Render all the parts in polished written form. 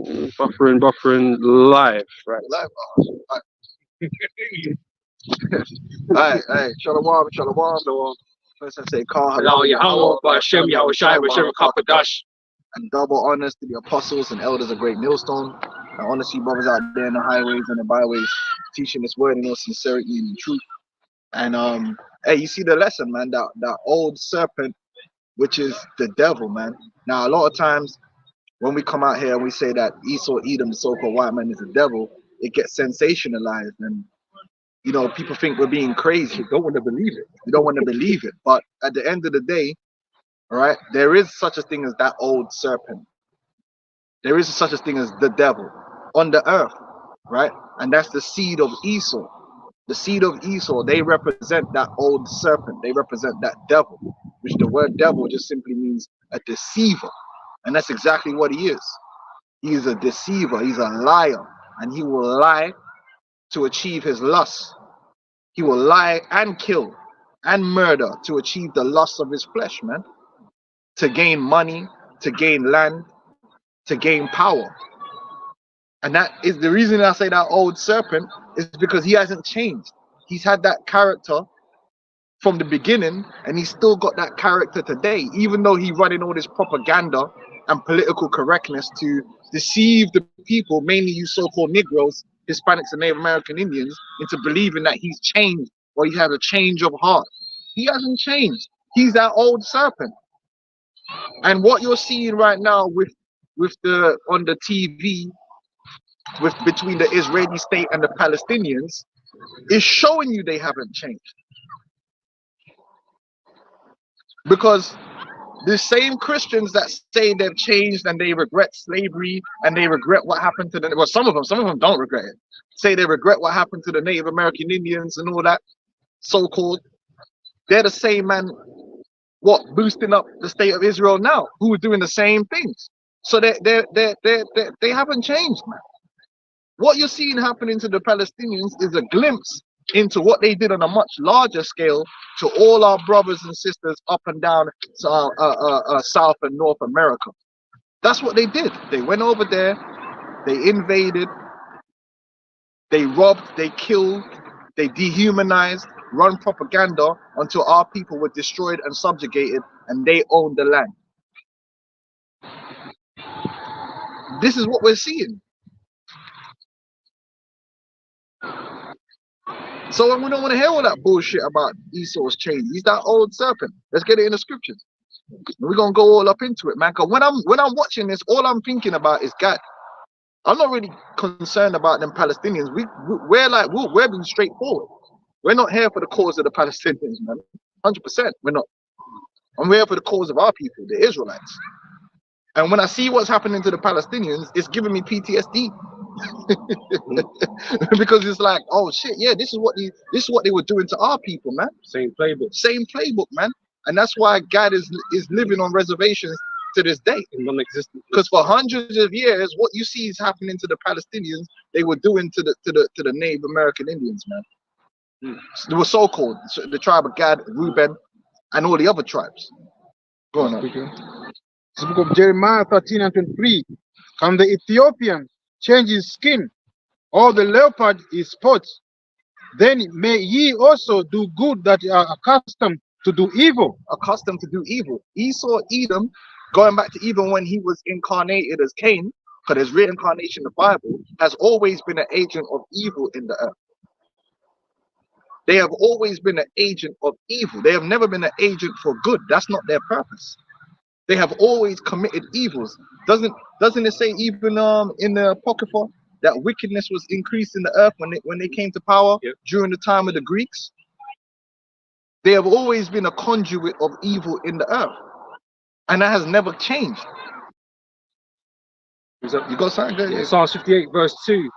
Buffering live, right? Live. Alright, shalom, shalom, shalom. First I say, call Hello, halal, Yahweh, Bashem, Yahweh Shai, Bashem, Kapadash. and double honors to the apostles and elders of Great Millstone. And honor to you brothers out there in the highways and the byways, teaching this word in all sincerity and truth. And hey, you see the lesson, man. That old serpent, which is the devil, man. Now a lot of times when we come out here and we say that Esau, Edom, the so-called white man, is the devil, it gets sensationalized, and you know people think we're being crazy. Don't want to believe it. You don't want to believe it. But at the end of the day, all right, there is such a thing as that old serpent. There is such a thing as the devil on the earth, right? And that's the seed of Esau. The seed of Esau, they represent that old serpent. They represent that devil, which the word devil just simply means a deceiver. And that's exactly what he is. He is a deceiver. He's a liar. And he will lie to achieve his lust. He will lie and kill and murder to achieve the lust of his flesh, man. To gain money, to gain land, to gain power. And that is the reason I say that old serpent is because he hasn't changed. He's had that character from the beginning, and he's still got that character today, even though he's running all this propaganda and political correctness to deceive the people, mainly you so-called Negroes, Hispanics, and Native American Indians, into believing that he's changed or he has a change of heart. He hasn't changed. He's that old serpent. And what you're seeing right now with the on the TV with between the Israeli state and the Palestinians is showing you they haven't changed. Because the same Christians that say they've changed and they regret slavery and they regret what happened to them, well, some of them don't regret it, say they regret what happened to the Native American Indians and all that, so-called, they're the same man what boosting up the state of Israel now, who are doing the same things. So they haven't changed, man. What you're seeing happening to the Palestinians is a glimpse into what they did on a much larger scale to all our brothers and sisters up and down South and North America. That's what they did. They went over there, they invaded, they robbed, they killed, they dehumanized, run propaganda until our people were destroyed and subjugated and they owned the land. This is what we're seeing. So we don't want to hear all that bullshit about Esau's change. He's that old serpent. Let's get it in the scriptures. We're gonna go all up into it, man. Cause when I'm watching this, all I'm thinking about is God. I'm not really concerned about them Palestinians. We're being straightforward. We're not here for the cause of the Palestinians, man. 100%. We're not. I'm here for the cause of our people, the Israelites. And when I see what's happening to the Palestinians, it's giving me PTSD. Because it's like, oh shit, yeah, this is what they were doing to our people, man. Same playbook, man. And that's why God is living on reservations to this day, non-existent. Because for hundreds of years, what you see is happening to the Palestinians, they were doing to the Native American Indians, man. They were so-called the tribe of Gad, Reuben, and all the other tribes. Go on. It's the book of Jeremiah 13 and 23. Can the Ethiopian change his skin, or the leopard his spots? Then may ye also do good that ye are accustomed to do evil. Accustomed to do evil. Esau, Edom, going back to even when he was incarnated as Cain, because his reincarnation in the Bible, has always been an agent of evil in the earth. They have always been an agent of evil. They have never been an agent for good. That's not their purpose. They have always committed evils. Doesn't it say even in the Apocrypha that wickedness was increased in the earth when they came to power during the time of the Greeks? They have always been a conduit of evil in the earth, and that has never changed. You got something good? Yeah, Psalm 58 verse 2.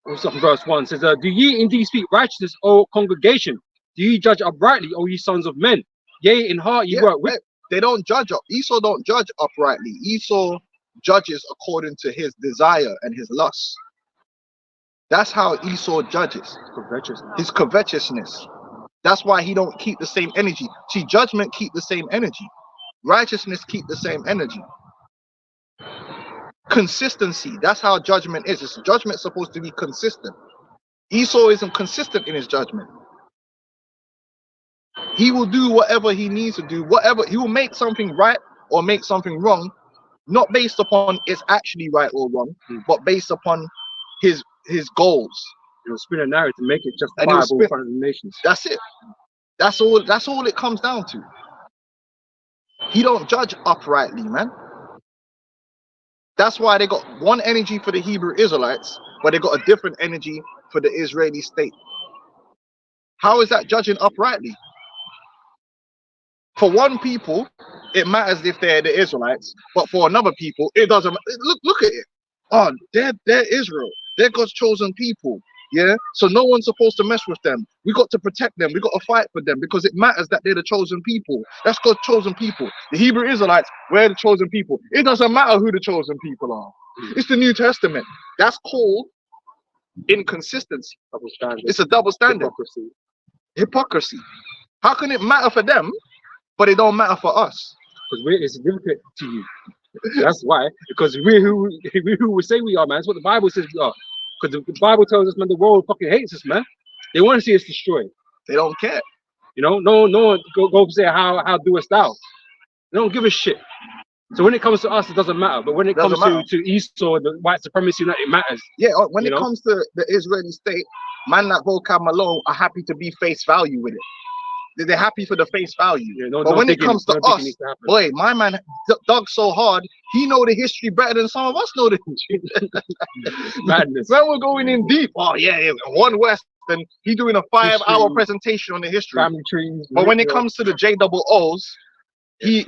What's up in verse 1 says, do ye indeed speak righteousness, O congregation? Do ye judge uprightly, O ye sons of men? Yea, in heart ye work wicked. They don't judge up. Esau don't judge uprightly. Esau judges according to his desire and his lust. That's how Esau judges. His covetousness. That's why he don't keep the same energy. See, judgment keep the same energy. Righteousness keep the same energy. Consistency. That's how judgment is. Judgment's supposed to be consistent. Esau isn't consistent in his judgment. He will do whatever he needs to do. Whatever he will make something right or make something wrong, not based upon it's actually right or wrong, but based upon his goals. He'll spin a narrative to make it justifiable in front of the nations. That's it. That's all it comes down to. He don't judge uprightly, man. That's why they got one energy for the Hebrew Israelites, but they got a different energy for the Israeli state. How is that judging uprightly? For one people, it matters if they're the Israelites, but for another people, it doesn't matter. Look at it. Oh, they're Israel. They're God's chosen people. Yeah, so no one's supposed to mess with them. We got to protect them. We got to fight for them because it matters that they're the chosen people. That's God's chosen people. The Hebrew Israelites, we're the chosen people. It doesn't matter who the chosen people are. It's the New Testament. That's called inconsistency. Double standard. It's a double standard. Hypocrisy. How can it matter for them, but it don't matter for us? Because it's significant to you. That's why. Because we're who we say we are, man. That's what the Bible says we are. Because the Bible tells us, man, the world fucking hates us, man. They want to see us destroyed. They don't care. You know, no one go say how doest thou. They don't give a shit. So when it comes to us, it doesn't matter. But when it comes to Esau, the white supremacy, it matters. Yeah, when it comes to the Israeli state, man like Volkan Malone are happy to be face value with it. They're happy for the face value. Yeah, but when it comes to us, boy, my man dug so hard, he know the history better than some of us know the history. Madness. When we're going in deep, oh yeah, one West, and he doing a 5-hour presentation on the history. Family trees. But when it comes to the JOOs, he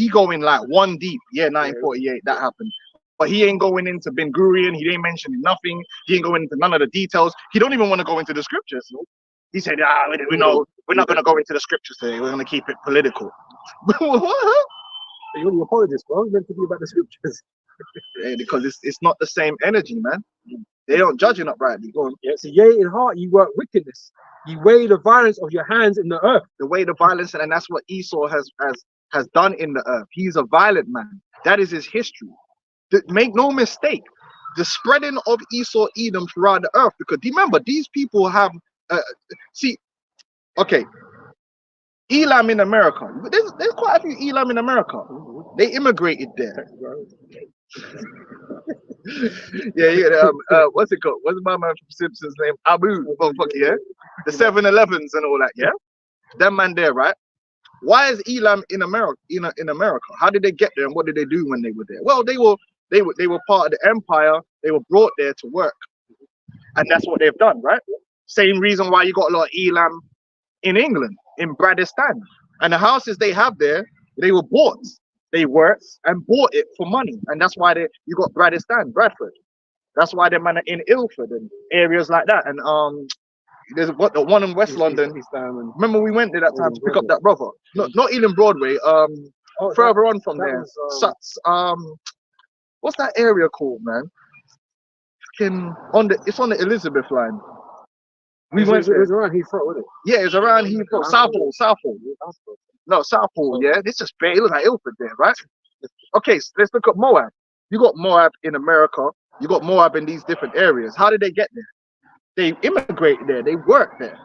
going like one deep. Yeah, 1948, that happened. But he ain't going into Ben Gurion. He ain't mentioning nothing. He ain't going into none of the details. He don't even want to go into the scriptures. No? He said, we know we're not going to go into the scriptures today. We're going to keep it political. What? You're the apologist, bro. It's meant to be about the scriptures. Yeah, because it's not the same energy, man. They don't judge it uprightly. Go on. Yeah, so yea, in heart you work wickedness. You weigh the violence of your hands in the earth. The way the violence, and that's what Esau has done in the earth. He's a violent man. That is his history. Make no mistake. The spreading of Esau Edom throughout the earth, because remember, these people have okay, Elam in America. There's quite a few Elam in America. They immigrated there. What's it called? What's my man from Simpsons name? Abu, motherfucker, yeah? The 7-Elevens and all that, yeah? That man there, right? Why is Elam in America? In America, how did they get there, and what did they do when they were there? Well, they were part of the empire. They were brought there to work, and that's what they've done, right? Same reason why you got a lot of Elam in England, in Bradistan, and the houses they have there, they were bought. They worked and bought it for money, and that's why you got Bradistan, Bradford. That's why they're in Ilford and areas like that. And there's the one in West London. Remember we went there that time to pick up that brother. Not Ealing Broadway. Further on from there. What's that area called, man? It's on the Elizabeth line. It was around Heathrow, wasn't it? Yeah, it's around Heathrow. Southall. No, Southall, yeah. This is bad. It looks like Ilford there, right? Okay, so let's look at Moab. You got Moab in America. You got Moab in these different areas. How did they get there? They immigrated there. They worked there.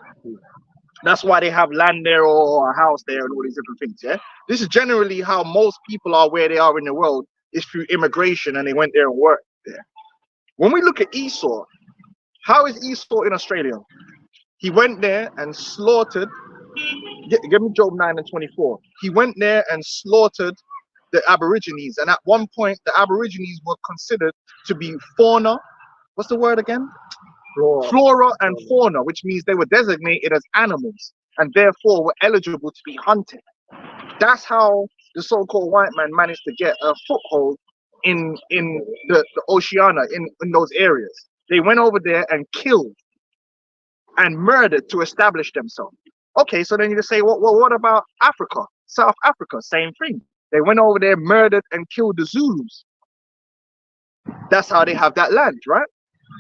That's why they have land there or a house there and all these different things, yeah? This is generally how most people are where they are in the world, is through immigration, and they went there and worked there. When we look at Esau, how is Esau in Australia? He went there and slaughtered. Give me Job 9:24. He went there and slaughtered the Aborigines, and at one point the Aborigines were considered to be fauna. What's the word again? Flora and fauna, which means they were designated as animals and therefore were eligible to be hunted. That's how the so-called white man managed to get a foothold in the Oceania, in those areas. They went over there and killed and murdered to establish themselves. Okay, so then you just say, well, what about Africa? South Africa, same thing. They went over there, murdered and killed the Zulus. That's how they have that land, right?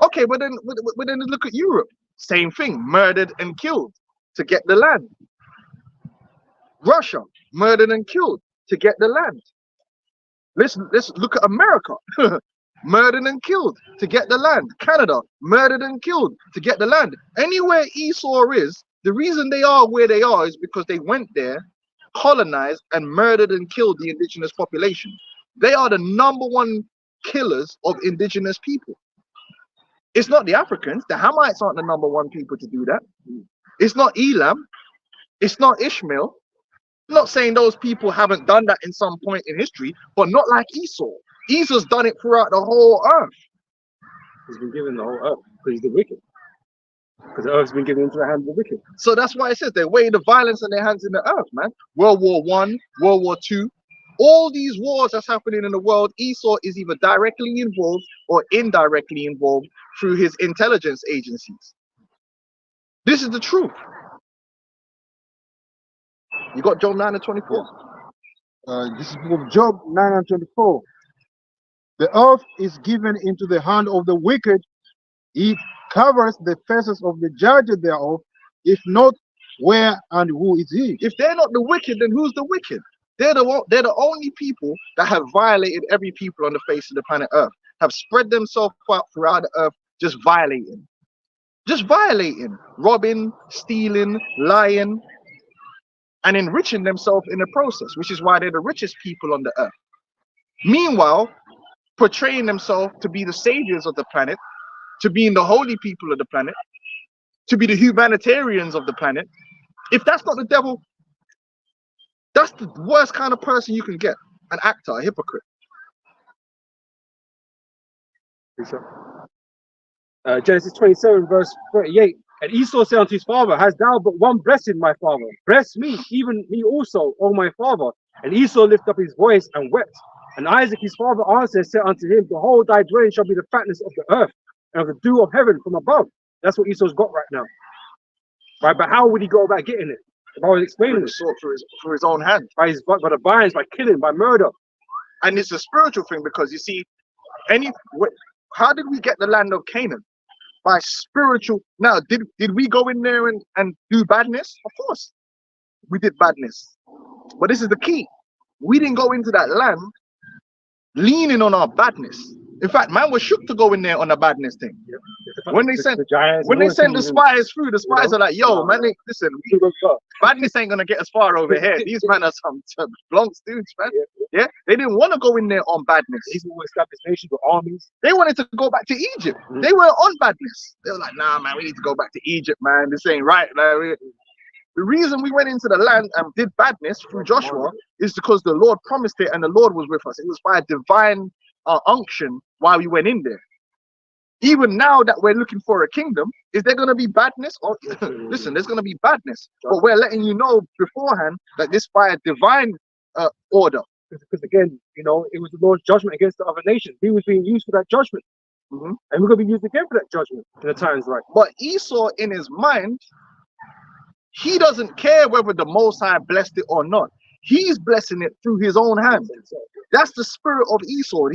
Okay, but then look at Europe. Same thing, murdered and killed to get the land. Russia, murdered and killed to get the land. Let's look at America. Murdered and killed to get the land. Canada, murdered and killed to get the land. Anywhere Esau is, the reason they are where they are is because they went there, colonized, and murdered and killed the indigenous population. They are the #1 killers of indigenous people. It's not the Africans. The Hamites aren't the #1 people to do that. It's not Elam. It's not Ishmael. I'm not saying those people haven't done that in some point in history, but not like Esau. Esau's done it throughout the whole earth. He's been given the whole earth because he's the wicked. Because the earth's been given into the hands of the wicked. So that's why it says they weigh the violence in their hands in the earth, man. World War I, World War II, all these wars that's happening in the world, Esau is either directly involved or indirectly involved through his intelligence agencies. This is the truth. You got Job 9:24. This is book of Job 9:24. The earth is given into the hand of the wicked. It covers the faces of the judges thereof. If not, where and who is he? If they're not the wicked, then who's the wicked? They're the only people that have violated every people on the face of the planet Earth, have spread themselves out throughout the earth, just violating, robbing, stealing, lying, and enriching themselves in the process, which is why they're the richest people on the earth. Meanwhile, portraying themselves to be the saviors of the planet, to being the holy people of the planet, to be the humanitarians of the planet. If that's not the devil, that's the worst kind of person you can get. An actor, a hypocrite. Genesis 27, verse 38. And Esau said unto his father, Hast thou but one blessing, my father? Bless me, even me also, O my father. And Esau lifted up his voice and wept. And Isaac his father answered and said unto him, Behold, thy dwelling shall be the fatness of the earth, and of the dew of heaven from above. That's what Esau's got right now. Right, but how would he go about getting it? If I was explaining it. For his own hand. By the violence, by killing, by murder. And it's a spiritual thing, because you see, how did we get the land of Canaan? By spiritual. Now, did we go in there and do badness? Of course, we did badness. But this is the key. We didn't go into that land leaning on our badness. In fact, man was shook to go in there on a badness thing. Yeah. When they sent the spies through, the spies are like, yo, man, listen, badness ain't gonna get us far over here. These men are some long dudes, man. Yeah, they didn't want to go in there on badness. These were established nations with armies. They wanted to go back to Egypt. They were on badness. They were like, nah, man, we need to go back to Egypt, man. This ain't right. Like, the reason we went into the land and did badness through Joshua is because the Lord promised it and the Lord was with us. It was by a divine unction why we went in there. Even now that we're looking for a kingdom, is there going to be badness? Or listen, there's going to be badness, but we're letting you know beforehand that this by a divine order. Because again, you know, it was the Lord's judgment against the other nations. He was being used for that judgment, and we're going to be used again for that judgment in the times right. But Esau, in his mind, he doesn't care whether the Most High blessed it or not. He's blessing it through his own hand. That's the spirit of Esau.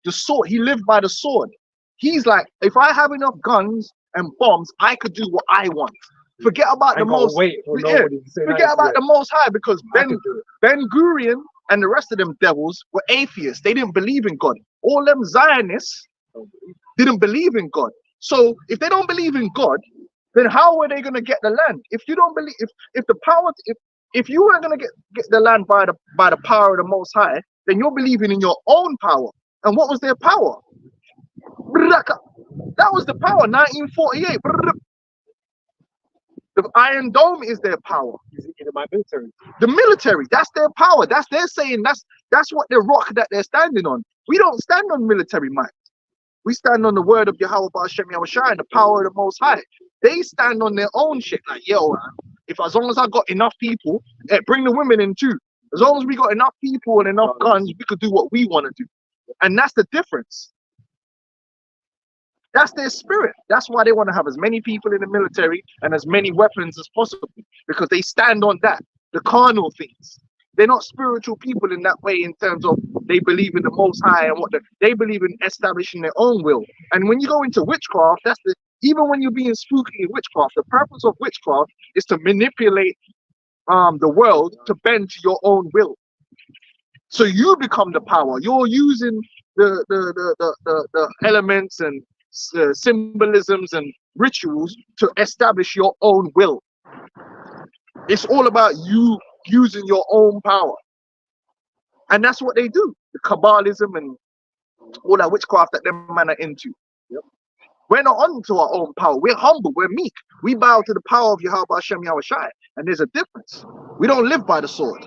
The sword. He lived by the sword. He's like, if I have enough guns and bombs, I could do what I want. Forget about the Most. Forget about the Most High, because Ben Gurion and the rest of them devils were atheists. They didn't believe in God. All them Zionists didn't believe in God. So if they don't believe in God, then how are they going to get the land? If you don't believe, if you weren't going to get the land by the power of the Most High, then you're believing in your own power. And what was their power? That was the power. 1948. The Iron Dome is their power. The military. That's their power. They're saying that's what the rock that they're standing on. We don't stand on military might. We stand on the word of Yahweh Ba'ashem Yahushua and the power of the Most High. They stand on their own shit. Like, yo, as long as I got enough people, bring the women in too. As long as we got enough people and enough guns, we could do what we want to do. And that's the difference. That's their spirit. That's why they want to have as many people in the military and as many weapons as possible, because they stand on that, the carnal things. They're not spiritual people in that way, in terms of they believe in the Most High and they believe in establishing their own will. And when you go into witchcraft, even when you're being spooky in witchcraft, the purpose of witchcraft is to manipulate the world to bend to your own will. So you become the power. You're using the elements and symbolisms and rituals to establish your own will. It's all about you using your own power. And that's what they do. The Kabbalism and all that witchcraft that them man are into. Yep. We're not onto our own power. We're humble. We're meek. We bow to the power of Yahweh Hashem Yahweh Shai. And there's a difference. We don't live by the sword.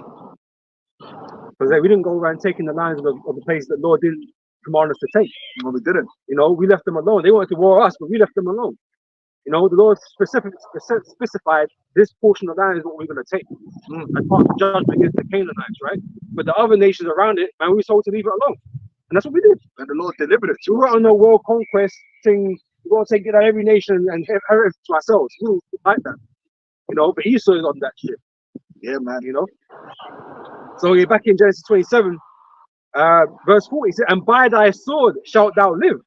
Because we didn't go around taking the lands of the places that Lord didn't command us to take. No, we didn't. You know, we left them alone. They wanted to war us, but we left them alone. You know, the Lord specified this portion of land is what we're going to take. As part of the judgment against the Canaanites, right? But the other nations around it, man, we were told to leave it alone. And that's what we did. And the Lord delivered it to We weren't on no world conquest thing. We want to take it out every nation and have it to ourselves. We don't like that. You know, but Esau is on that shit. Yeah, man. You know? So you're back in Genesis 27, verse 40, he said, and by thy sword shalt thou live.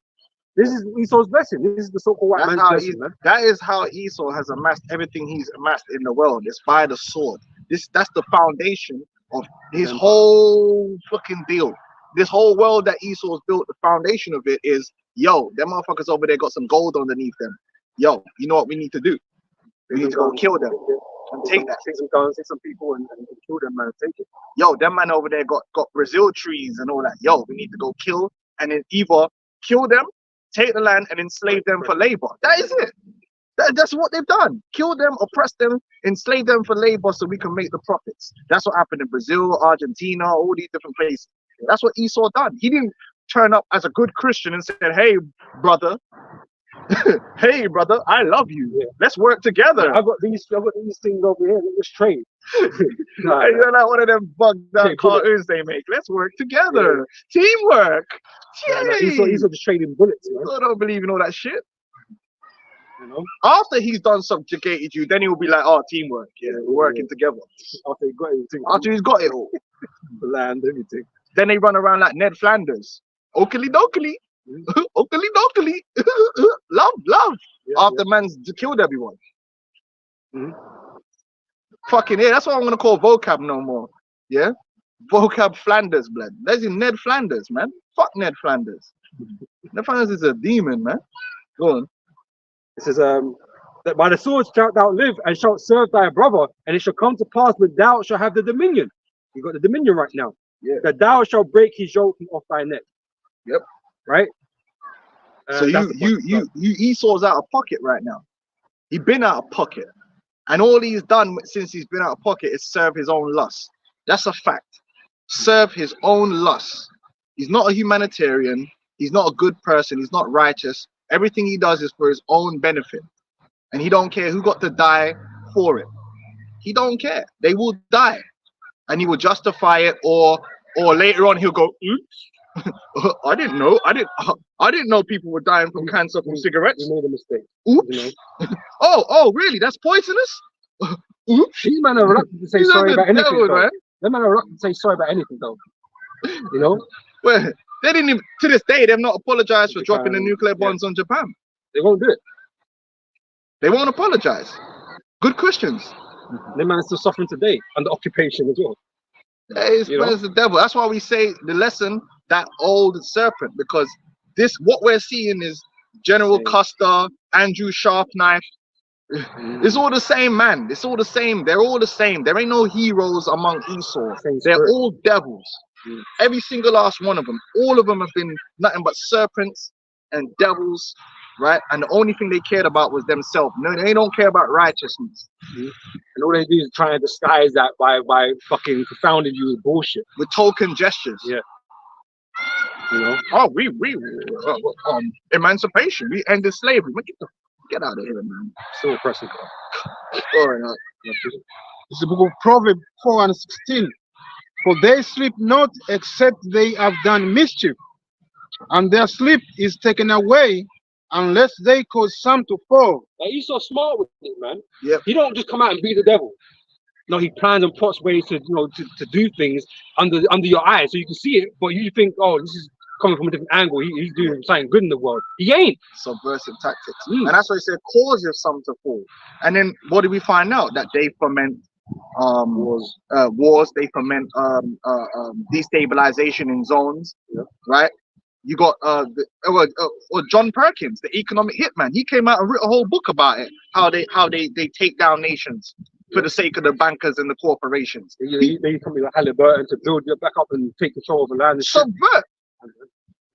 This is Esau's blessing. This is the so-called white man's blessing, man. That is how Esau has amassed everything he's amassed in the world. It's by the sword. That's the foundation of his whole fucking deal. This whole world that Esau's built, the foundation of it is, yo, them motherfuckers over there got some gold underneath them. Yo, you know what we need to do? We need to go kill them and take that. Take some guns, take some people and kill them, man. Take it. Yo, them man over there got Brazil trees and all that. Yo, we need to go kill and then either kill them, take the land and enslave them for labor. That is it. That's what they've done. Kill them, oppress them, enslave them for labor so we can make the profits. That's what happened in Brazil, Argentina, all these different places. That's what Esau done. He didn't turn up as a good Christian and said, hey, brother, hey, brother, I love you. Yeah. Let's work together. I've got these things over here. Let's trade. Nah, you're like one of them bugged out cartoons they make. Let's work together. Yeah. Teamwork. Esau just trading bullets. I don't believe in all that shit. You know? After he's done subjugated you, then he'll be like, oh, teamwork. Yeah, we're working together. After he got everything. After he's got it all. The land, everything. Then they run around like Ned Flanders. Oakley dokely. Oakley dokely. Love. Yeah, after man's killed everyone. Fucking yeah, that's what I'm gonna call vocab no more. Yeah? Vocab Flanders, blood. That's in Ned Flanders, man. Fuck Ned Flanders. Ned Flanders is a demon, man. Go on. It says, that by the sword shalt thou live and shalt serve thy brother, and it shall come to pass when thou shalt have the dominion. You got the dominion right now. Yeah. That thou shalt break his yoke from off thy neck. Yep. Right? So you Esau's out of pocket right now. He been out of pocket. And all he's done since he's been out of pocket is serve his own lust. That's a fact. Serve his own lust. He's not a humanitarian. He's not a good person. He's not righteous. Everything he does is for his own benefit. And he don't care who got to die for it. He don't care. They will die. And he will justify it, or later on he'll go, oops, I didn't know. I didn't know people were dying from cancer from cigarettes. You made a mistake. Oops. You know? oh, really? That's poisonous? Oops. These men are reluctant to say sorry about anything. Them men are reluctant to say sorry about anything, though. You know? Well, they didn't even, to this day, they've not apologized for dropping the nuclear bombs on Japan. They won't do it. They won't apologize. Good Christians. Them men are still suffering today under occupation as well. It's the devil. That's why we say the lesson, that old serpent, because what we're seeing is General Custer, Andrew Sharpknife. It's all the same, man. It's all the same. They're all the same. There ain't no heroes among Esau. They're all devils. Every single last one of them. All of them have been nothing but serpents and devils, right? And the only thing they cared about was themselves. No, they don't care about righteousness. And all they do is try and disguise that by fucking confounding you with bullshit. With token gestures. Yeah. You know? Oh, we emancipation. We ended slavery. Get out of here, man. So oppressive. All right. It's the book of Proverbs 4:16. For they sleep not except they have done mischief, and their sleep is taken away unless they cause some to fall. Like, he's so smart with it, man. Yep. He don't just come out and be the devil. No, he plans and plots ways to, to do things under your eyes, so you can see it. But you think, oh, this is coming from a different angle. He's doing something good in the world. He ain't. Subversive tactics. And that's why he said, causes some to fall. And then what did we find out? That they foment Wars. Wars. They foment destabilization in zones, right? You got or John Perkins, the economic hitman. He came out and wrote a whole book about it. How they take down nations for the sake of the bankers and the corporations. They come like Halliburton to build you back up and take control of the land. And Subvert.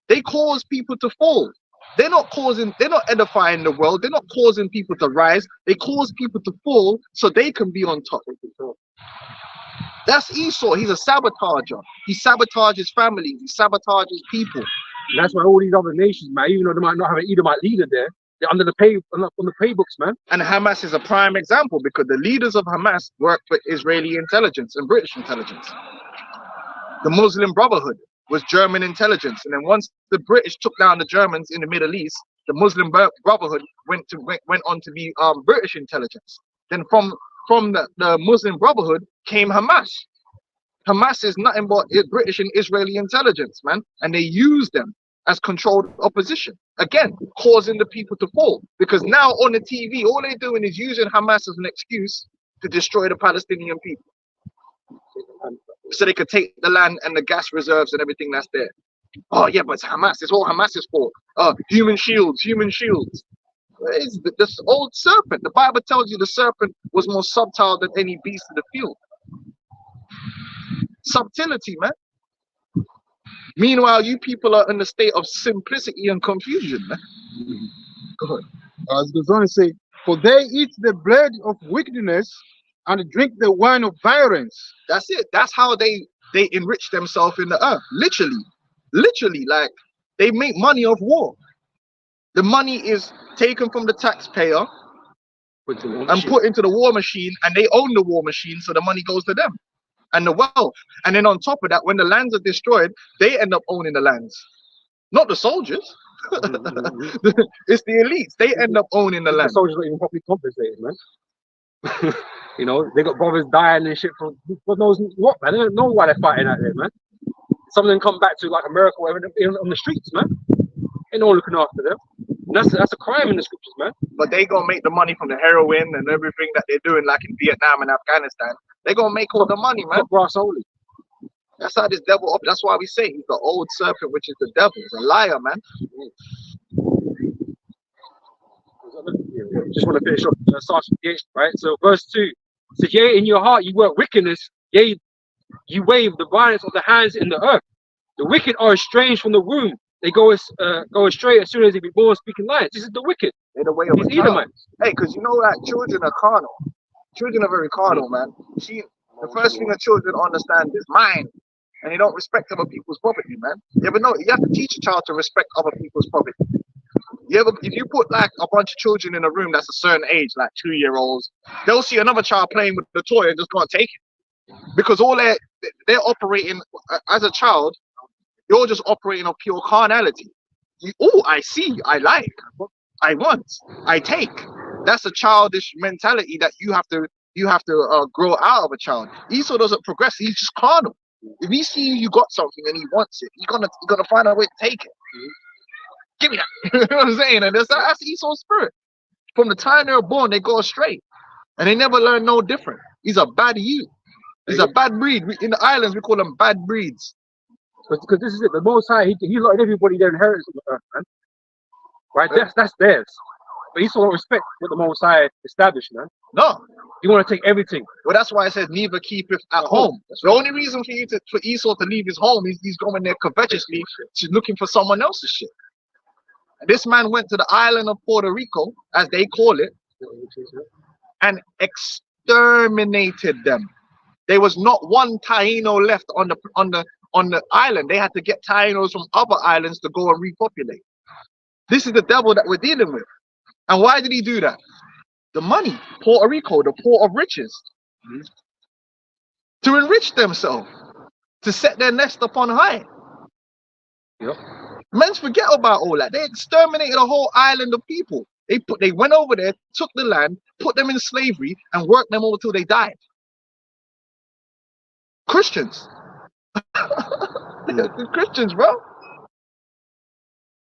They cause people to fall. They're not edifying the world. They're not causing people to rise. They cause people to fall so they can be on top. That's Esau. He's a sabotager. He sabotages families. He sabotages people. And that's why all these other nations, man, even though they might not have an Edomite leader there, they're under the on the playbooks, man. And Hamas is a prime example because the leaders of Hamas work for Israeli intelligence and British intelligence. The Muslim Brotherhood was German intelligence, and then once the British took down the Germans in the Middle East, the Muslim Brotherhood went on to be British intelligence. Then from the Muslim Brotherhood came Hamas. Hamas is nothing but British and Israeli intelligence, man, and they use them as controlled opposition, again causing the people to fall, because now on the TV all they're doing is using Hamas as an excuse to destroy the Palestinian people, so they could take the land and the gas reserves and everything that's there. Oh yeah, but it's Hamas. It's all Hamas's fault. Human shields. It's this old serpent. The Bible tells you the serpent was more subtle than any beast of the field. Subtlety, man. Meanwhile, you people are in a state of simplicity and confusion, man. Go ahead. As goes on to say, for they eat the bread of wickedness and drink the wine of violence. That's it. That's how they enrich themselves in the earth. Literally, like they make money off war. The money is taken from the taxpayer and put into the war machine, and they own the war machine, so the money goes to them and the wealth. And then on top of that, when the lands are destroyed, they end up owning the lands, not the soldiers. It's the elites. They end up owning the land. The soldiers not even properly compensated, man. You know, they got brothers dying and shit for God knows what, man. They don't know why they're fighting out there, man. Some of them come back to like America or whatever on the streets, man. Ain't no one looking after them. And that's a crime in the scriptures, man. But they gonna make the money from the heroin and everything that they're doing, like in Vietnam and Afghanistan. They gonna make all the money, man. Brass only. That's how this devil. That's why we say he's the old serpent, which is the devil. He's a liar, man. Just want to finish up Psalm 58, right? So verse 2 says, yea, in your heart you work wickedness, yea, you wave the violence of the hands in the earth. The wicked are estranged from the womb. They go astray as soon as they be born speaking lies. This is the wicked. They're the way of These Edomites. Hey, because you know that children are carnal. Children are very carnal, man. The first thing that children understand is mine, and they don't respect other people's property, man. You ever know? You have to teach a child to respect other people's property. If you put like a bunch of children in a room that's a certain age, like 2-year-olds, they'll see another child playing with the toy and just can't take it, because all they're operating as a child. You're just operating on pure carnality. I see, I like, I want, I take. That's a childish mentality that you have to grow out of a child. Esau doesn't progress. He's just carnal. If he sees you got something and he wants it, he's gonna find a way to take it. Give me that. You know what I'm saying? And that's Esau's spirit. From the time they're born, they go astray, and they never learn no different. He's a bad youth. He's a bad breed. In the islands, we call them bad breeds. Because this is it. The Most High, he let everybody their inheritance on the earth, man. Right? That's theirs. But Esau don't respect what the Most High established, man. No. You want to take everything. Well, that's why I said neither keepeth at home. The only reason for Esau to leave his home is he's going there covetously, looking for someone else's shit. And this man went to the island of Puerto Rico, as they call it, and exterminated them. There was not one Taino left on the island. They had to get Tainos from other islands to go and repopulate. This is the devil that we're dealing with. And why did he do that? The money. Puerto Rico, the port of riches. To enrich themselves. To set their nest upon high. Yep. Men forget about all that. They exterminated a whole island of people. They went over there, took the land, put them in slavery, and worked them over till they died. Christians. Christians, bro.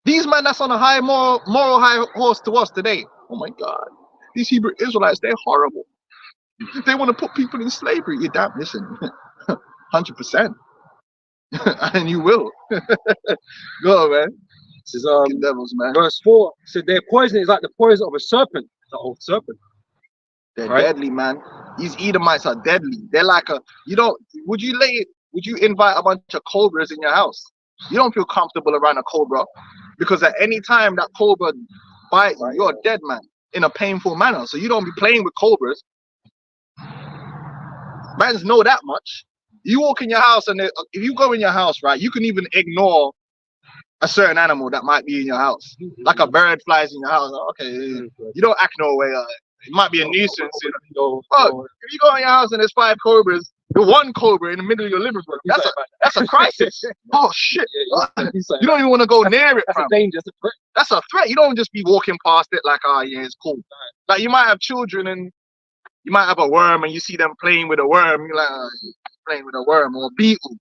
These men that's on a high moral high horse to us today. Oh my God. These Hebrew Israelites, they're horrible. They want to put people in slavery. You damn, listen, 100%, and you will. Go, man. This is Fucking devils, man. verse 4. So their poison is like the poison of a serpent, the old serpent. They're Right. deadly, man. These Edomites are deadly. They're like a, you don't, would you invite a bunch of cobras in your house? You don't feel comfortable around a cobra, because at any time that cobra bites you, you're dead, man, in a painful manner. So you don't be playing with cobras. Mans know that much. You walk in your house, and if you go in your house, right, you can even ignore a certain animal that might be in your house. Like a bird flies in your house. Okay, you don't act no way. It might be a nuisance. Oh, if you go in your house and there's 5 cobras, the one cobra in the middle of your living room, that's a crisis. Oh shit! You don't even want to go near it. That's a danger. That's a threat. You don't just be walking past it like, oh yeah, it's cool. Like you might have children and you might have a worm and you see them playing with a worm. You're like, oh, playing with a worm or a beetle.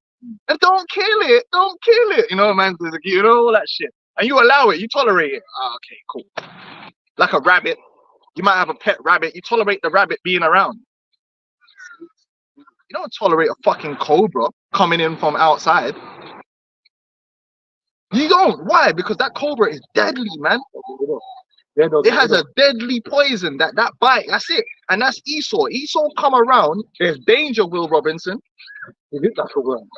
And don't kill it. Don't kill it. You know, man, you know, all that shit. And you allow it. You tolerate it. Oh, okay, cool. Like a rabbit. You might have a pet rabbit. You tolerate the rabbit being around. You don't tolerate a fucking cobra coming in from outside. You don't. Why? Because that cobra is deadly, man. It has a deadly poison. That bite. That's it. And that's Esau. Esau come around. There's danger, Will Robinson. He looked like a worm.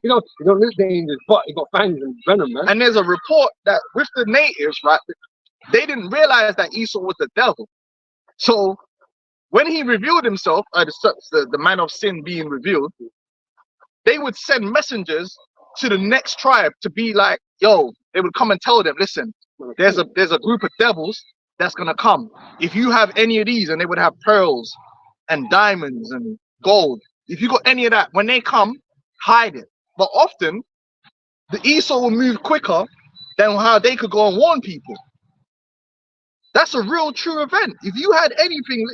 you don't look dangerous, but he got fangs and venom, man. And there's a report that with the natives, right, they didn't realize that Esau was the devil. So when he revealed himself, the man of sin being revealed, they would send messengers to the next tribe to be like, yo, they would come and tell them, listen, there's a group of devils that's gonna come. If you have any of these, and they would have pearls and diamonds and gold. If you got any of that, when they come, hide it. But often, the Esau will move quicker than how they could go and warn people. That's a real true event. If you had anything,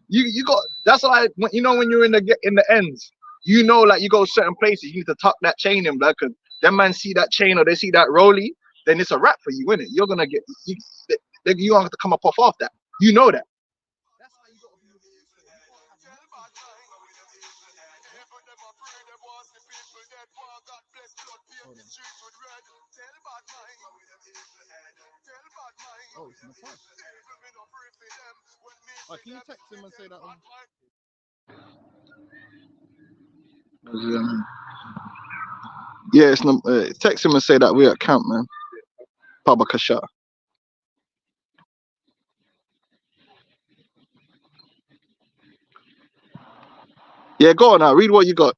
you got. That's like, you know, when you're in the ends, you know, like you go certain places, you need to tuck that chain in, blood, because them man see that chain or they see that rolly, then it's a wrap for you, innit? You're gonna get, you don't have to come up off that. You know that. That's how you got to be. Oh, it's in the phone. Oh, can you text him and say that one? Yeah, it's not. Text him and say that we're at camp, man. Baba Kasha. Yeah, go on now. Read what you got.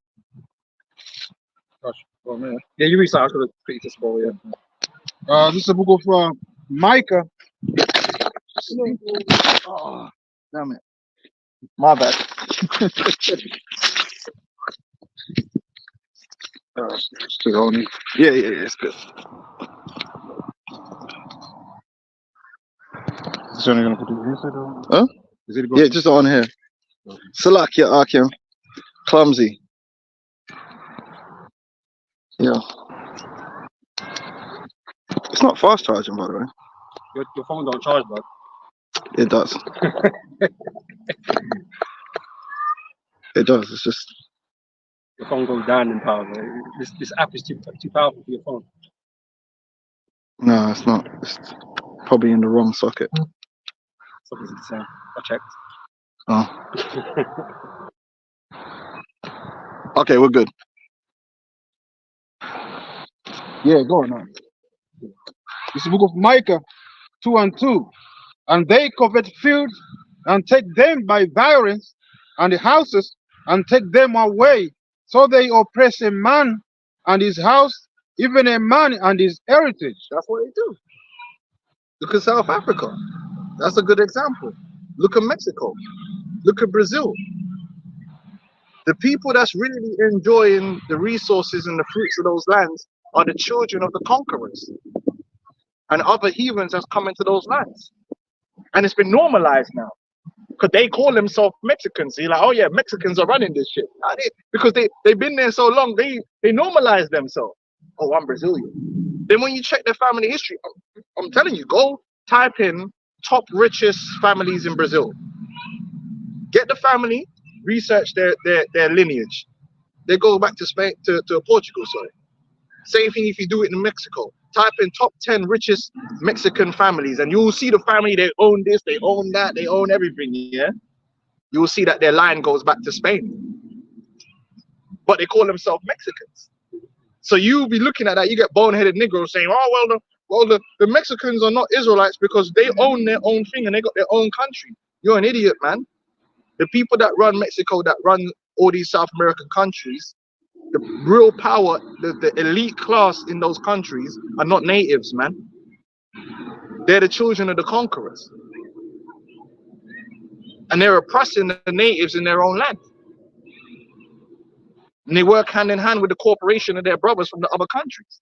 Gosh, oh man. Yeah, you read something. I was gonna quickly just scroll. Yeah. This is the book of Micah. Oh, damn it. My bad. Yeah, it's good. Is only gonna put it inside or? Huh? Is it Yeah, just on here. Salakia Akim. Clumsy. Yeah. It's not fast charging, by the way. Your phone don't charge, bro. It does. It does. It's just. Your phone goes down in power, man. This app is too powerful for your phone. No, it's not. It's probably in the wrong socket. Something's the same. I checked. Oh. Okay, we're good. Yeah, go on now. It's the book of Micah 2:2. And they covet fields and take them by violence, and the houses and take them away. So they oppress a man and his house, even a man and his heritage. That's what they do. Look at South Africa. That's a good example. Look at Mexico. Look at Brazil. The people that's really enjoying the resources and the fruits of those lands are the children of the conquerors and other heathens that's come into those lands. And it's been normalized now because they call themselves Mexicans. So you're like, oh yeah, Mexicans are running this shit. Because they've been there so long, they normalize themselves. Oh, I'm Brazilian. Then when you check their family history, I'm telling you, go type in top richest families in Brazil. Get the family, research their lineage. They go back to Spain, to Portugal, sorry. Same thing if you do it in Mexico. Type in top 10 richest Mexican families, and you will see the family, they own this, they own that, they own everything, yeah? You will see that their line goes back to Spain. But they call themselves Mexicans. So you'll be looking at that, you get boneheaded Negroes saying, oh, well, the Mexicans are not Israelites because they own their own thing and they got their own country. You're an idiot, man. The people that run Mexico, that run all these South American countries, the real power, the elite class in those countries are not natives, man. They're the children of the conquerors. And they're oppressing the natives in their own land. And they work hand in hand with the corporation of their brothers from the other countries.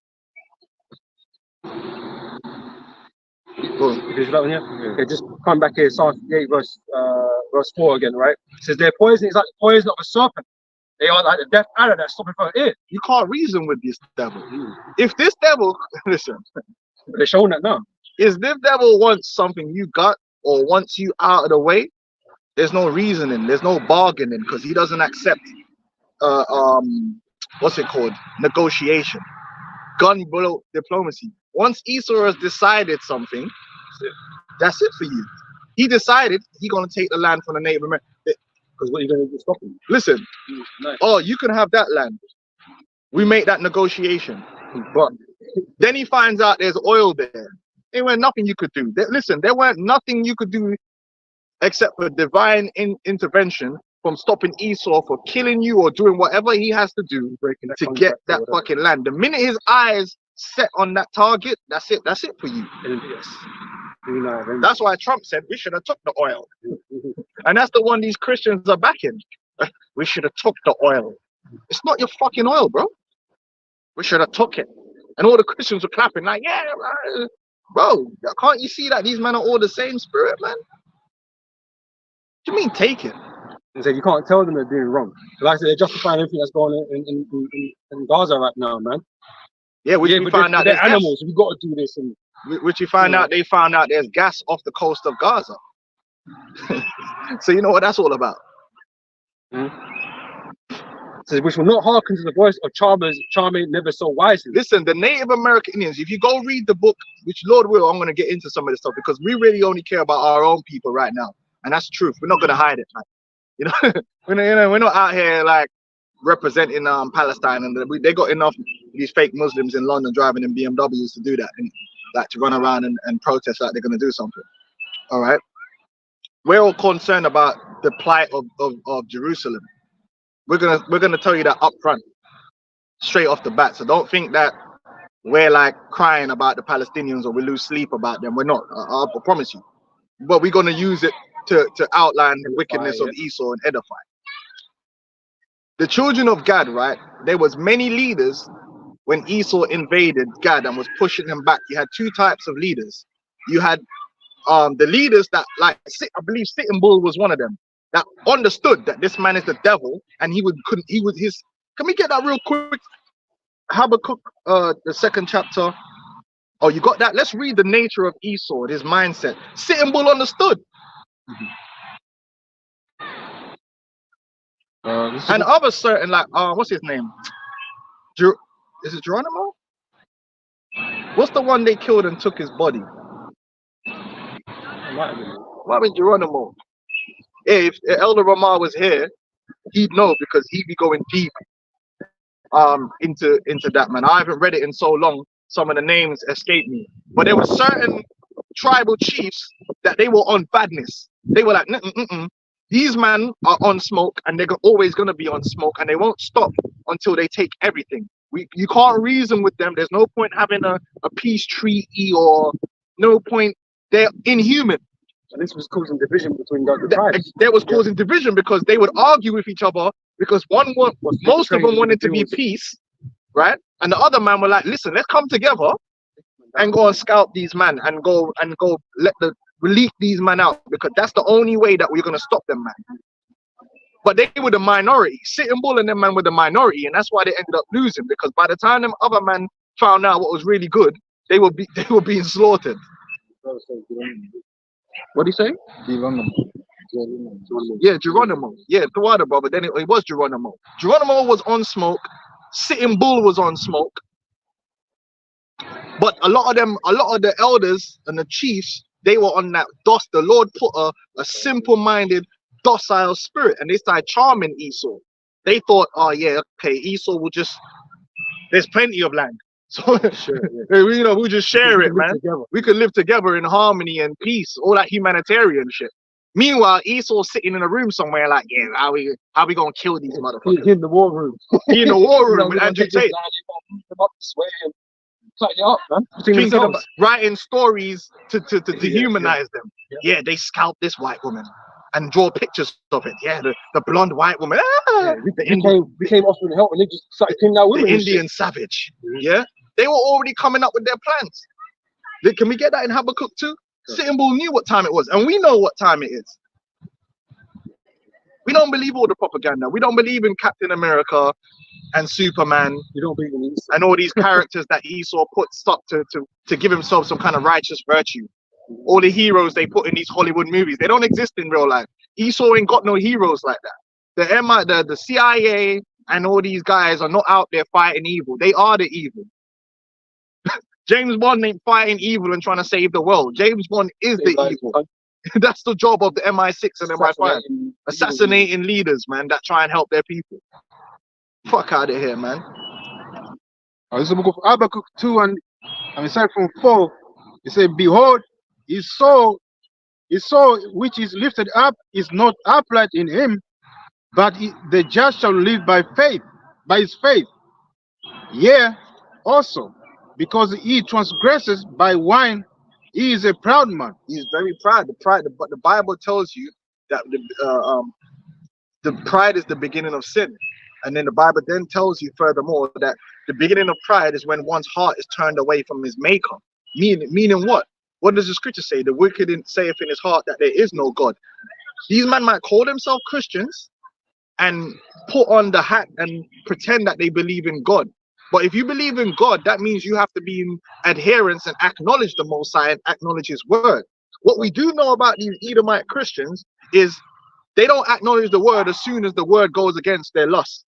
Okay, just come back here, Psalm 8, verse 4 again, right? It says their poison is like the poison of a serpent. They are like the death adder that's stopping from it. You can't reason with this devil. If this devil, listen, they're showing that now. If this devil wants something you got or wants you out of the way, there's no reasoning, there's no bargaining, because he doesn't accept what's it called? Negotiation. Gun bullet diplomacy. Once Esau has decided something, that's it for you. He decided he's gonna take the land from the Native Americans. Because what are you gonna do? Stop him? Listen, Nice. oh, you can have that land. We make that negotiation. But then he finds out there's oil there. There weren't nothing you could do. Listen, there weren't nothing you could do except for divine intervention from stopping Esau for killing you or doing whatever he has to do to get that fucking land. The minute his eyes set on that target, that's it for you. Yes. That's why Trump said we should have took the oil. And that's the one these Christians are backing. We should have took the oil. It's not your fucking oil, bro. We should have took it. And all the Christians were clapping like, yeah, bro, can't you see that these men are all the same spirit, man? What do you mean take it? And so you can't tell them they're doing wrong. Like I said, they're justifying everything that's going on in Gaza right now, man. Yeah, we found out they're animals. We've got to do this. And which you find out, they found out there's gas off the coast of Gaza. So you know what that's all about. So which will not hearken to the voice of charming never so wisely. Listen, the Native American Indians, if you go read the book, which Lord will, I'm going to get into some of this stuff because we really only care about our own people right now. And that's the truth. We're not going to hide it, man. You know, we're not out here like representing Palestine, and they got enough these fake Muslims in London driving in BMWs to do that, and like to run around and protest like they're going to do something. All right, we're all concerned about the plight of Jerusalem. We're gonna tell you that up front, straight off the bat. So don't think that we're like crying about the Palestinians or we lose sleep about them. We're not. I promise you. But we're gonna use it to outline the wickedness of Esau and edify. The children of Gad, right? There was many leaders when Esau invaded Gad and was pushing him back. You had two types of leaders. You had the leaders that, like, I believe Sitting Bull was one of them, that understood that this man is the devil, and can we get that real quick? Habakkuk, the 2nd chapter. Oh, you got that? Let's read the nature of Esau, his mindset. Sitting Bull understood. And other certain, like, what's his name? Is it Geronimo? What's the one they killed and took his body? Might have been Geronimo. If Elder Ramah was here, he'd know because he'd be going deep into that, man. I haven't read it in so long, some of the names escape me. But there were certain tribal chiefs that they were on badness. They were like, these men are on smoke, and they're always going to be on smoke, and they won't stop until they take everything. You can't reason with them. There's no point having a peace treaty, or no point. They're inhuman. And this was causing division between the tribes. That was causing division because they would argue with each other because most of them wanted to be peace, right? And the other man were like, listen, let's come together and go and scalp these men and go release these men out, because that's the only way that we're going to stop them, man. But they were the minority. Sitting Bull and them man were the minority, and that's why they ended up losing, because by the time them other men found out what was really good, they were being slaughtered. What do you say? Yeah, Geronimo. Yeah, Tawada, brother. Then it was Geronimo. Geronimo was on smoke. Sitting Bull was on smoke. But a lot of the elders and the chiefs, they were on that DOS. The Lord put a simple-minded, docile spirit, and they started charming Esau. They thought, oh yeah, okay, Esau will just, there's plenty of land. So we'll just share it, man. We could live together in harmony and peace, all that humanitarian shit. Meanwhile, Esau's sitting in a room somewhere like, yeah, how we gonna kill these motherfuckers? In the war room. In the war room with Andrew Tate. Writing stories to dehumanize them. Yeah, they scalped this white woman and draw pictures of it. Yeah, the blonde white woman. We came off with help and they just started killing that woman. The Indian savage. Yeah, they were already coming up with their plans. Can we get that in Habakkuk 2? Sitting Bull knew what time it was, and we know what time it is. We don't believe all the propaganda. We don't believe in Captain America and Superman. You don't believe in Esau. And all these characters that Esau put stuck to give himself some kind of righteous virtue. All the heroes they put in these Hollywood movies, they don't exist in real life. Esau ain't got no heroes like that. The CIA and all these guys are not out there fighting evil. They are the evil. James Bond ain't fighting evil and trying to save the world. James Bond is the evil. That's the job of the MI6 and MI5. Assassinating leaders, man, that try and help their people. Fuck out of here, man. This is the book of Habakkuk 2 and start from 4. It says, behold, his soul which is lifted up is not upright in him, but the just shall live by his faith. Yea, also, because he transgresses by wine, he is a proud man. He is very proud. But the Bible tells you that the pride is the beginning of sin. And then the Bible then tells you furthermore that the beginning of pride is when one's heart is turned away from his maker. Meaning what? What does the scripture say? The wicked saith in his heart that there is no God. These men might call themselves Christians and put on the hat and pretend that they believe in God. But if you believe in God, that means you have to be in adherence and acknowledge the Most High and acknowledge his word. What we do know about these Edomite Christians is they don't acknowledge the word as soon as the word goes against their lust.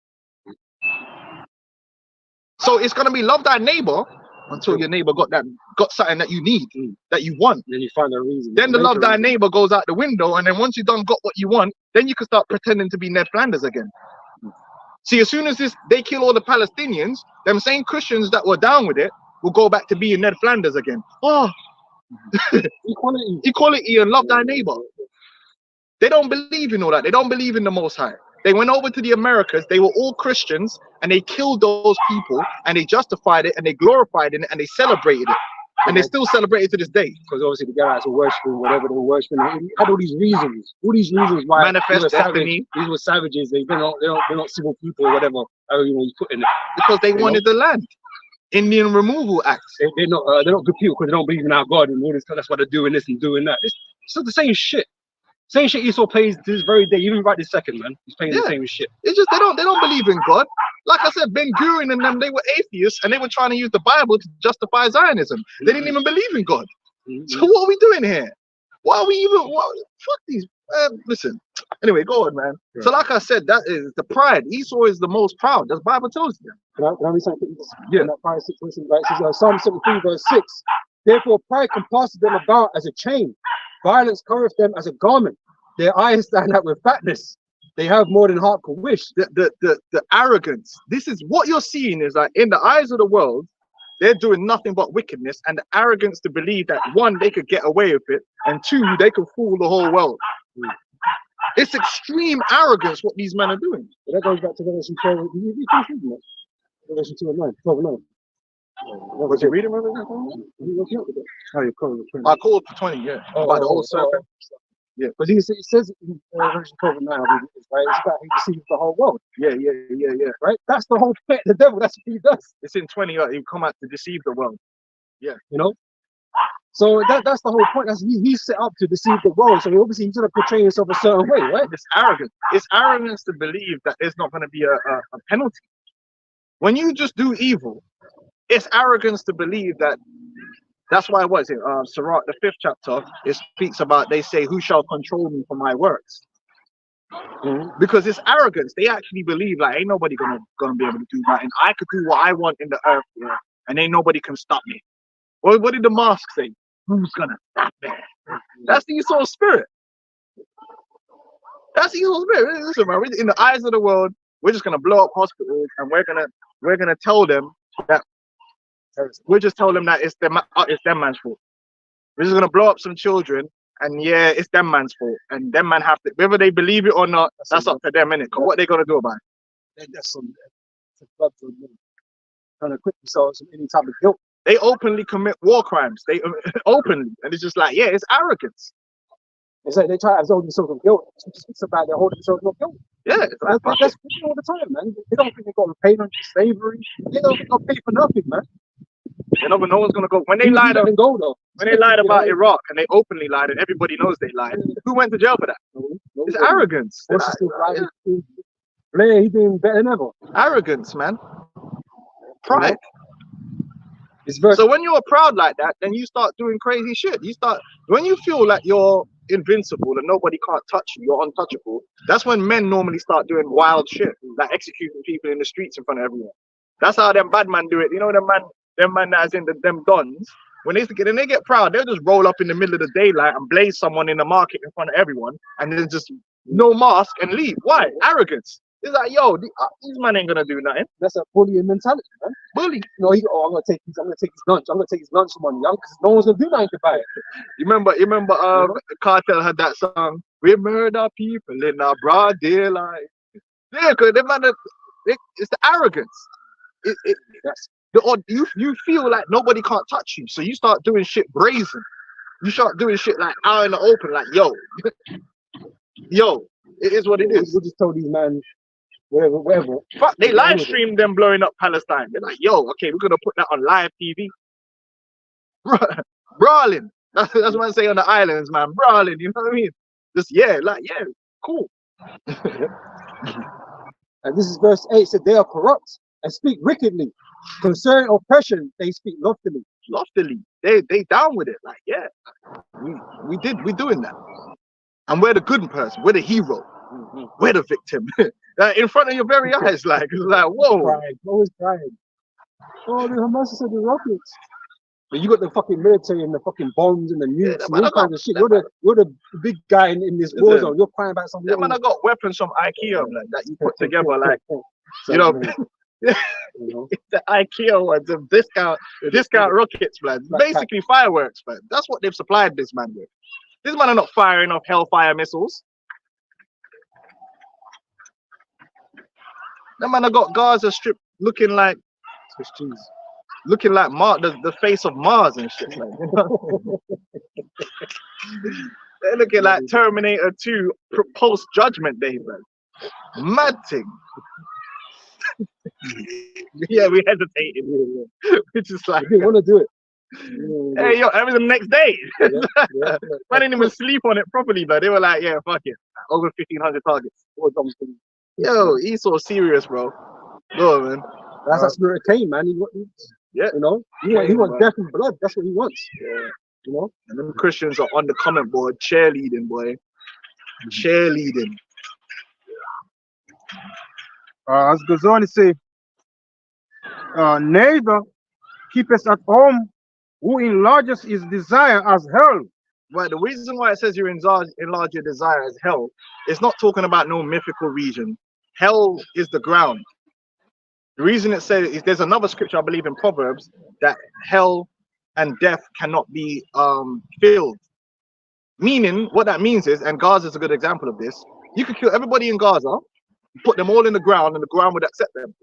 So it's gonna be love thy neighbor until your neighbor got something that you need, that you want. Then you find a reason. Then the love thy neighbor goes out the window, and then once you done got what you want, then you can start pretending to be Ned Flanders again. See, as soon as they kill all the Palestinians, them same Christians that were down with it will go back to being Ned Flanders again. Oh, equality and love thy neighbor. They don't believe in all that. They don't believe in the Most High. They went over to the Americas. They were all Christians, and they killed those people, and they justified it, and they glorified it, and they celebrated it, and they still celebrate it to this day. Because obviously the guys were worshiping whatever they were worshiping. They had all these reasons why manifest destiny. These were savages. They're not civil people or whatever. You put in it because they wanted the land. Indian removal acts. They're not good people because they don't believe in our God and all this. That's why they're doing this and doing that. It's still the same shit. Same shit Esau plays to this very day, even right this second, man. He's playing the same shit. It's just they don't believe in God. Like I said, Ben Gurion and them, they were atheists and they were trying to use the Bible to justify Zionism. They didn't even believe in God. So what are we doing here? Why are we even fuck these listen. Anyway, go on, man. So like I said, that is the pride. Esau is the most proud. That's Bible tells you. Can I read something? Yeah. That pride situation, right? It says, Psalm 73, verse 6. Therefore pride compasses them about as a chain. Violence covereth them as a garment. Their eyes stand out with fatness. They have more than heart could wish. The arrogance. This is what you're seeing is like in the eyes of the world, they're doing nothing but wickedness, and the arrogance to believe that one, they could get away with it, and two, they could fool the whole world. It's extreme arrogance what these men are doing. But that goes back to Revelation 12. Revelation 2 and 9. 12 and 9. Was you reading Revelation? I called for 20, yeah. By the whole serpent. Yeah, because he says in Revelation 12 and 9, right? It's about he deceives the whole world. Yeah. Right? That's the whole point. The devil, that's what he does. It's in 20, he come out to deceive the world. Yeah. You know? So that's the whole point. That's he's set up to deceive the world. So obviously he's gonna portray himself a certain way, right? It's arrogant. It's arrogance to believe that there's not gonna be a penalty. When you just do evil, it's arrogance to believe that That's why what is it? Sirach, the 5th chapter, it speaks about, they say, who shall control me for my works? Because it's arrogance. They actually believe like ain't nobody gonna be able to do nothing. I could do what I want in the earth, yeah, and ain't nobody can stop me. What did the mask say? Who's gonna stop me? That's the Esau spirit. That's the Esau spirit. Listen, man, in the eyes of the world, we're just gonna blow up hospitals, and we're gonna tell them that it's them man's fault. We're just gonna blow up some children, and yeah, it's them man's fault, and them man have to, whether they believe it or not, that's up to them, innit? Cause what they gonna do about it? That's some blood trying to quit themselves from any type of guilt. They openly commit war crimes. They openly, and it's just like, yeah, it's arrogance. It's like they try to absolve themselves from guilt. It's about they're holding themselves from guilt. Yeah, that's all the time, man. They don't think they got to pay on slavery. They don't think they got to pay for nothing, man. no one's gonna go. When they lied about Iraq, and they openly lied, and everybody knows they lied. Who went to jail for that? It's arrogance. Blair, he's doing better than ever. Arrogance, man. Pride. Right? So when you're proud like that, then you start doing crazy shit. When you feel like you're invincible and nobody can't touch you, you're untouchable. That's when men normally start doing wild shit, like executing people in the streets in front of everyone. That's how them bad man do it. You know, them man that's in them dons. When they get proud, they'll just roll up in the middle of the daylight and blaze someone in the market in front of everyone, and then just no mask and leave. Why? Arrogance. It's like, yo, these man ain't gonna do nothing. That's a bullying mentality, man. Bully. No, I'm gonna take his lunch. I'm gonna take his lunch money, young, because no one's gonna do nothing about it. You remember Cartel had that song, we murder people in our broad daylight. Yeah, because it's the arrogance. You feel like nobody can't touch you, so you start doing shit brazen. You start doing shit like out in the open, like yo, it is what it is. We'll just tell these man, whatever. Fuck, they live streamed them blowing up Palestine. They're like, yo, okay, we're gonna put that on live TV. Brawling. That's what I say on the islands, man. Brawling, you know what I mean? Just cool. And this is verse 8. Said they are corrupt and speak wickedly. Concerning oppression, they speak loftily. They down with it. Like, yeah, we doing that. And we're the good person. We're the hero. We're the victim. Like, in front of your very eyes, like, it's like, whoa. Always crying. Oh, the Hamas said the rockets. But you got the fucking military and the fucking bombs and the nukes and all kinds of shit. You're the big guy in this war zone. You're crying about something. Yeah, man, I got weapons from IKEA, like, that you put together, like, you know. It's the IKEA ones of discount rockets, man. Basically fireworks, man. That's what they've supplied this man with. This man are not firing off hellfire missiles. That man have got Gaza Strip looking like the face of Mars and shit. Like, you know? They're looking like Terminator 2 post Judgment Day, man. Mad thing. Yeah, we hesitated. We're just like, we want to do it. Hey, yo, that was the next day. I didn't even sleep on it properly, but they were like, yeah, fuck it. Over 1,500 targets. Yo, he's so serious, bro. Go on, man. That's that spirit of Cain, man. He wants death and blood. That's what he wants. Yeah. You know? And them Christians are on the comment board cheerleading, boy. Cheerleading. As goes on to say, neither keepeth at home who enlarges his desire as hell. Right, the reason why it says you enlarge your desire as hell, it's not talking about no mythical region. Hell is the ground. The reason it says is there's another scripture, I believe in Proverbs, that hell and death cannot be filled. Meaning, what that means is, and Gaza is a good example of this, you could kill everybody in Gaza, put them all in the ground, and the ground would accept them.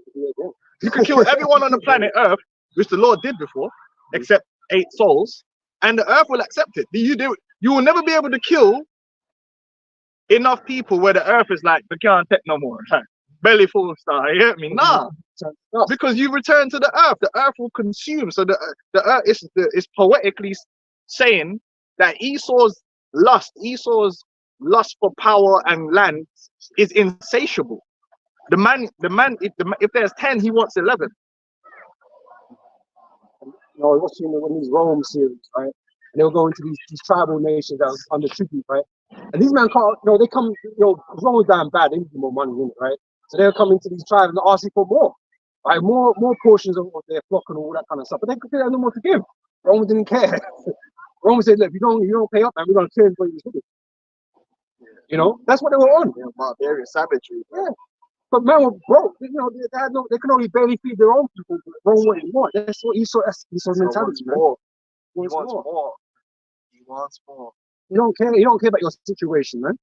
You could kill everyone on the planet Earth, which the Lord did before, except 8 souls, and the earth will accept it. You will never be able to kill enough people where the earth is like, we can't take no more. Like, belly full star, you hear me? Nah. Because you return to the earth will consume. So the earth is poetically saying that Esau's lust for power and land is insatiable. The man, if there's 10, he wants 11. you know, watching these Rome series, right? And they'll go into these tribal nations that are under tribute, right? And these men can't, you know, they come, you know, Rome's damn bad, they need more money in it, right? So they'll come into these tribes and asking for more, right? More portions of their flock and all that kind of stuff. But they had no more to give. Rome didn't care. Rome said, look, if you don't pay up, man, we're gonna kill everybody in the city. You know, that's what they were on. Yeah, barbarian savagery. Yeah. But man were broke. You know, they could only barely feed their own people. But Rome wanted more. That's what Esau's mentality, man. More. He Wants wants more. more. He wants more. You don't care. You don't care about your situation, man.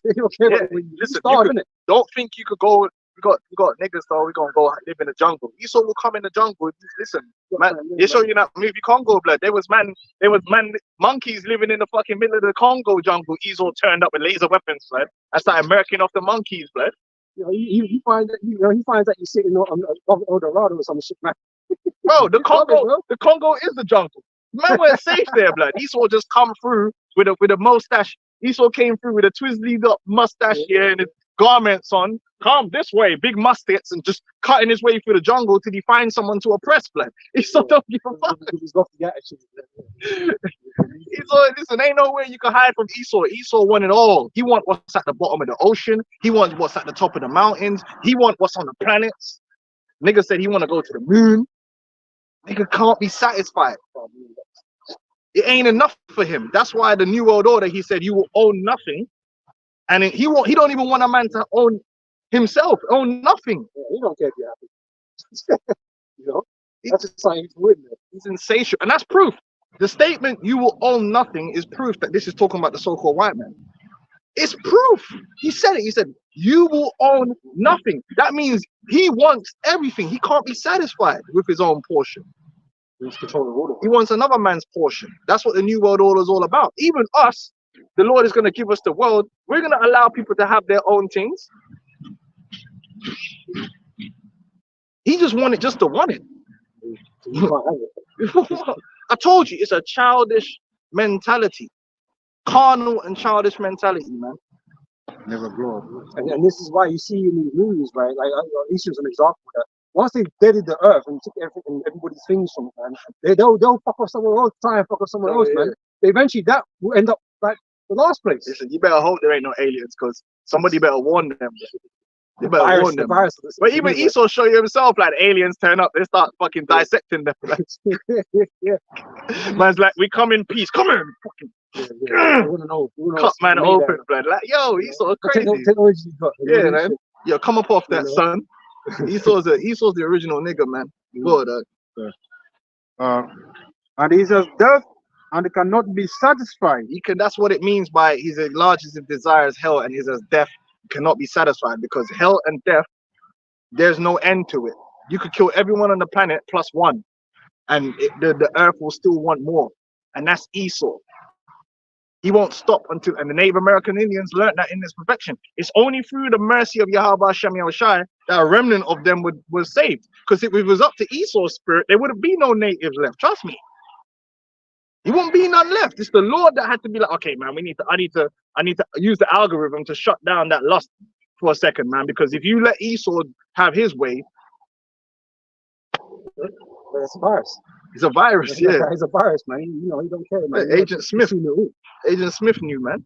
You don't care about when you Listen, start, you innit? don't think you could go. We got niggas though. We gonna go live in the jungle. Esau will come in the jungle. Listen, man. They show you that movie Congo Blood. There was monkeys living in the fucking middle of the Congo jungle. Esau turned up with laser weapons, blood. I started murking off the monkeys, blood. You know, he finds that he finds that you're sitting on El Dorado or some shit, man. Bro, the Bro. Congo is the jungle. Man weren't safe there, blood. Esau just come through with a mustache. Esau came through with a twizzled up mustache here and his garments on. Come this way, big mustaches, and just cutting his way through the jungle till he finds someone to oppress, blood. Esau don't give a fuck. He's got the attitude. Esau, listen, ain't nowhere you can hide from Esau. Esau want it all. He want what's at the bottom of the ocean. He wants what's at the top of the mountains. He want what's on the planets. Nigga said he want to go to the moon. Nigga can't be satisfied. It ain't enough for him. That's why the New World Order, he said, you will own nothing. And he don't even want a man to own himself, own nothing. Yeah, he don't care if you're happy. You know, that's just something he's written. He's insatiable. And that's proof. The statement, you will own nothing, is proof that this is talking about the so-called white man. It's proof. He said it. He said, you will own nothing. That means he wants everything. He can't be satisfied with his own portion. He's controlling the world. He wants another man's portion. That's what the New World Order is all about. Even us, the Lord is going to give us the world. We're going to allow people to have their own things. He just wanted just to want it. I told you, it's a childish mentality. Carnal and childish mentality, man. Never grow up. And this is why you see in these movies, right? Like Easter's an example of that. Once they deaded the earth and took everything and everybody's things from it, man, they'll fuck off somewhere else, try and fuck off somewhere else, man. Eventually that will end up like the last place. Listen, you better hope there ain't no aliens, because somebody better warn them. They better warn them. But even Esau show you himself, like aliens turn up, they start fucking dissecting them. Yeah. Man's like, we come in peace. Come in, fucking cut man open, blood. Like, yo, Esau crazy. Technology got. Yeah, man. Yo, come up off that, son. Esau's the original nigga, man. Good. And he says death and cannot be satisfied. That's what it means by he's as large as it desires hell, and he's as death cannot be satisfied, because hell and death, there's no end to it. You could kill everyone on the planet plus one, and the earth will still want more. And that's Esau. He won't stop until, and the Native American Indians learned that in this perfection. It's only through the mercy of Yahweh Hashem Yahushai that a remnant of them was saved. Because if it was up to Esau's spirit, there wouldn't be no natives left. Trust me. There won't be none left. It's the Lord that had to be like, okay, man, I need to use the algorithm to shut down that lust for a second, man. Because if you let Esau have his way, it's a virus. It's a virus, yeah. It's a virus, man. You know, he don't care, man. Agent Smith knew, man.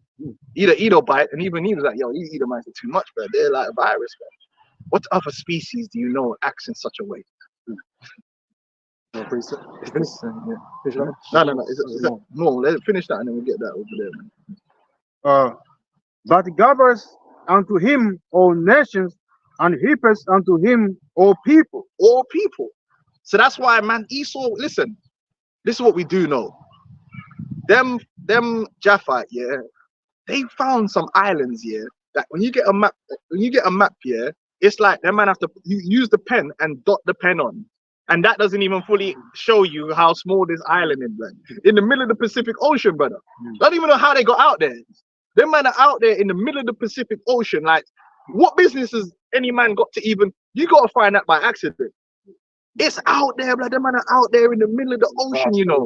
Edo bite, and even he was like, yo, these Edomites are too much, bro. They're like a virus, man. What other species do you know acts in such a way? No. No, let's finish that and then we'll get that over there, man. But gathers unto him all nations, and heapeth unto him all people. All people. So that's why, man, Esau, listen, this is what we do know. Them Japhite, yeah, they found some islands, yeah, that when you get a map, yeah, it's like that man have to use the pen and dot the pen on. And that doesn't even fully show you how small this island is, like. In the middle of the Pacific Ocean, brother. I don't even know how they got out there. Them man are out there in the middle of the Pacific Ocean. Like, what business has any man got to even, you got to find that by accident. It's out there, blood. Them man are out there in the middle of the ocean, you know.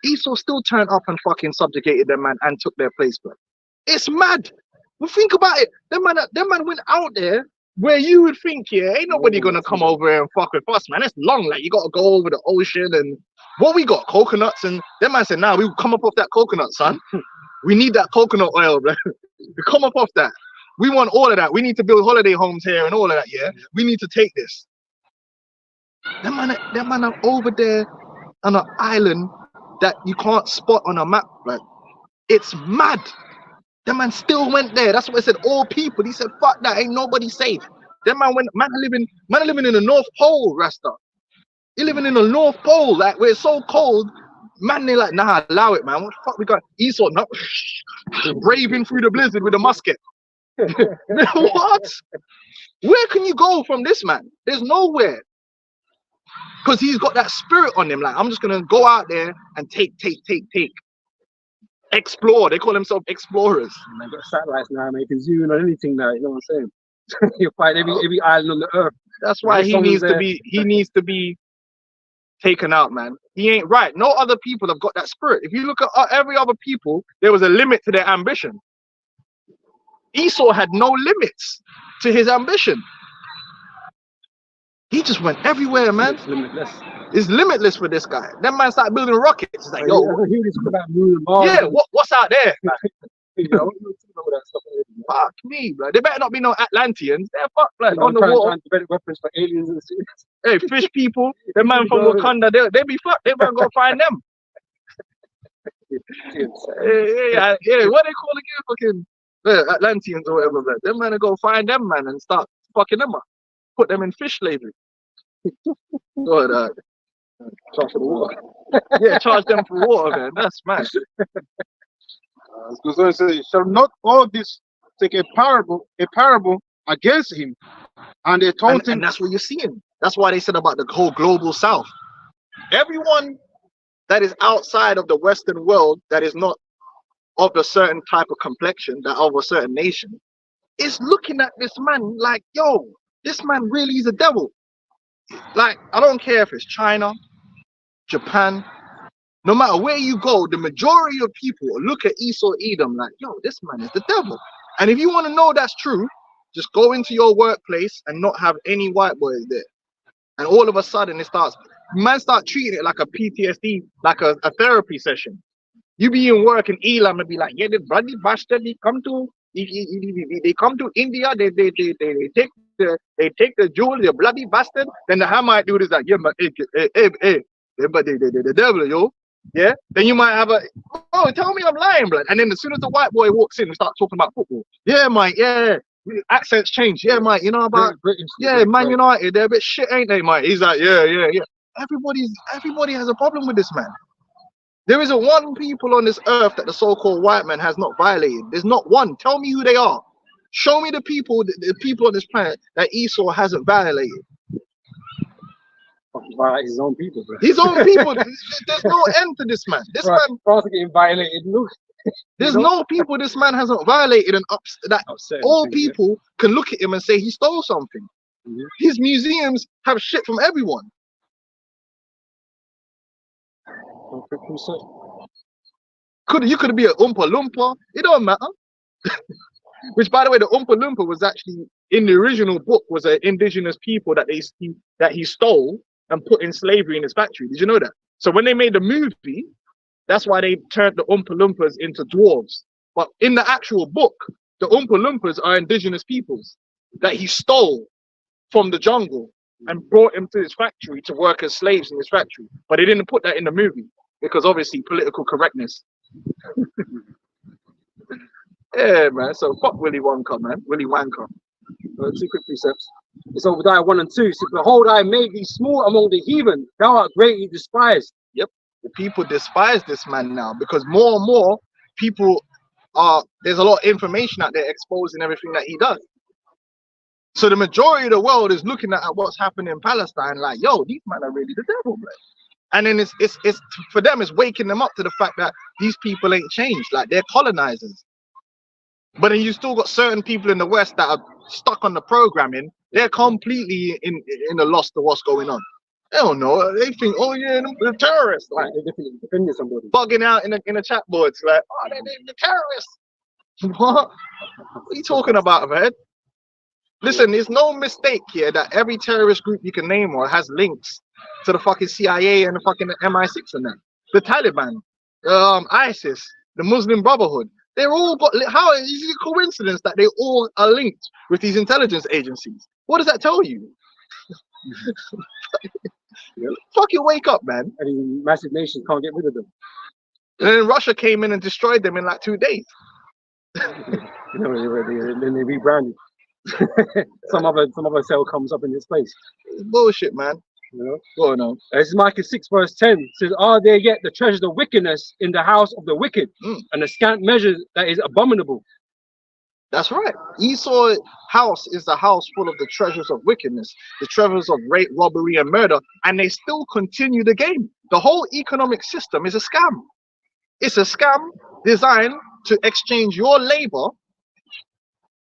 Esau still turned up and fucking subjugated them, man, and took their place, blood. It's mad. Well, think about it. Them man went out there where you would think, yeah, ain't nobody gonna come over here and fuck with us, man. It's long, like you gotta go over the ocean and what we got, coconuts, and them man said, nah, we come up off that coconut, son. We need that coconut oil, bro. We come up off that. We want all of that. We need to build holiday homes here and all of that, yeah. We need to take this. Them man are over there on an island that you can't spot on a map, like it's mad. That man still went there. That's what I said. All people. He said, "Fuck that. Ain't nobody safe." That man went. Man living in the North Pole, Rasta. He living in the North Pole, like where it's so cold. Man, they like, nah, allow it, man. What the fuck we got? Esau, no, braving through the blizzard with a musket. What? Where can you go from this man? There's nowhere. Because he's got that spirit on him. Like, I'm just gonna go out there and take. Explore. They call themselves explorers. Man, got satellites now, man. You can zoom in on anything now. You know what I'm saying? You'll find every island on the earth. That's why he needs to be. He needs to be taken out, man. He ain't right. No other people have got that spirit. If you look at every other people, there was a limit to their ambition. Esau had no limits to his ambition. He just went everywhere, man. It's limitless. It's limitless for this guy. That man started building rockets. It's like, yo, yeah, what's out there? You know, that stuff. Fuck me, bro. There better not be no Atlanteans. They're fuck, like, on the trying water. to develop weapons for aliens and shit. Hey, fish people, the man from Wakanda, they be fucked. They better go find them. Yeah. What they call again? Fucking Atlanteans or whatever, man. Them man go find them, man, and start fucking them up. Put them in fish slavery. Charge for the water. Yeah, charge them for water, man. That's mad. So it says, shall not all this take a parable against him? And they told him, and that's what you're seeing. That's why they said about the whole global south. Everyone that is outside of the Western world that is not of a certain type of complexion, that of a certain nation, is looking at this man like, yo, this man really is a devil. Like, I don't care if it's China, Japan, no matter where you go, the majority of people look at Esau Edom like, yo, this man is the devil. And if you want to know that's true, just go into your workplace and not have any white boys there. And all of a sudden it starts, man start treating it like a PTSD, like a therapy session. You be in work in Elam and be like, yeah, the bloody bastard, they come to India, they take the jewel, the bloody bastard. Then the Hamite dude is like, yeah, but but the devil, yo. Yeah. Then you might have oh, tell me I'm lying, blood. And then as soon as the white boy walks in and starts talking about football, yeah, mate, yeah. Accents change, yeah, mate. You know about Man United, they're a bit shit, ain't they, mate? He's like, yeah. Everybody has a problem with this man. There isn't one people on this earth that the so-called white man has not violated. There's not one. Tell me who they are. Show me the people on this planet that Esau hasn't violated. Violate his own people, bro. His own people. There's no end to this man. This man France getting violated. Look. There's no people this man hasn't violated and all people can look at him and say he stole something. Mm-hmm. His museums have shit from everyone. You could be an Oompa Loompa. It don't matter. Which, by the way, the Oompa Loompa was actually in the original book was an indigenous people that he stole and put in slavery in his factory. Did you know that? So when they made the movie, that's why they turned the Oompa Loompas into dwarves. But in the actual book, the Oompa Loompas are indigenous peoples that he stole from the jungle and brought him to his factory to work as slaves in his factory. But they didn't put that in the movie because obviously political correctness. Yeah, man. So fuck Willy Wonka, man. Willy Wanker. Two quick precepts. It's Obadiah 1 and 2. So, behold, I made thee small among the heathen. Thou art greatly despised. Yep. The people despise this man now because more and more people there's a lot of information out there exposing everything that he does. So the majority of the world is looking at what's happening in Palestine like, yo, these men are really the devil, man. And then it's for them, it's waking them up to the fact that these people ain't changed, like they're colonizers. But then you still got certain people in the West that are stuck on the programming. They're completely in the lost of what's going on. They don't know. They think, oh yeah, the terrorists, like defending somebody, bugging out in the chat boards, like, oh, they're the terrorists. What are you talking about, man? Listen, there's no mistake here that every terrorist group you can name or has links to the fucking CIA and the fucking MI6 and that. The Taliban, ISIS, the Muslim Brotherhood. They're all got. How is it a coincidence that they all are linked with these intelligence agencies? What does that tell you? Fucking wake up, man. And massive nations can't get rid of them. And then Russia came in and destroyed them in like 2 days. You know, then they rebranded. some other cell comes up in its place. It's bullshit, man. You know? Go on, no. This is Micah 6 verse 10. It says, "Are there yet the treasures of wickedness in the house of the wicked, and the scant measure that is abominable?" That's right. Esau's house is the house full of the treasures of wickedness, the treasures of rape, robbery, and murder, and they still continue the game. The whole economic system is a scam. It's a scam designed to exchange your labor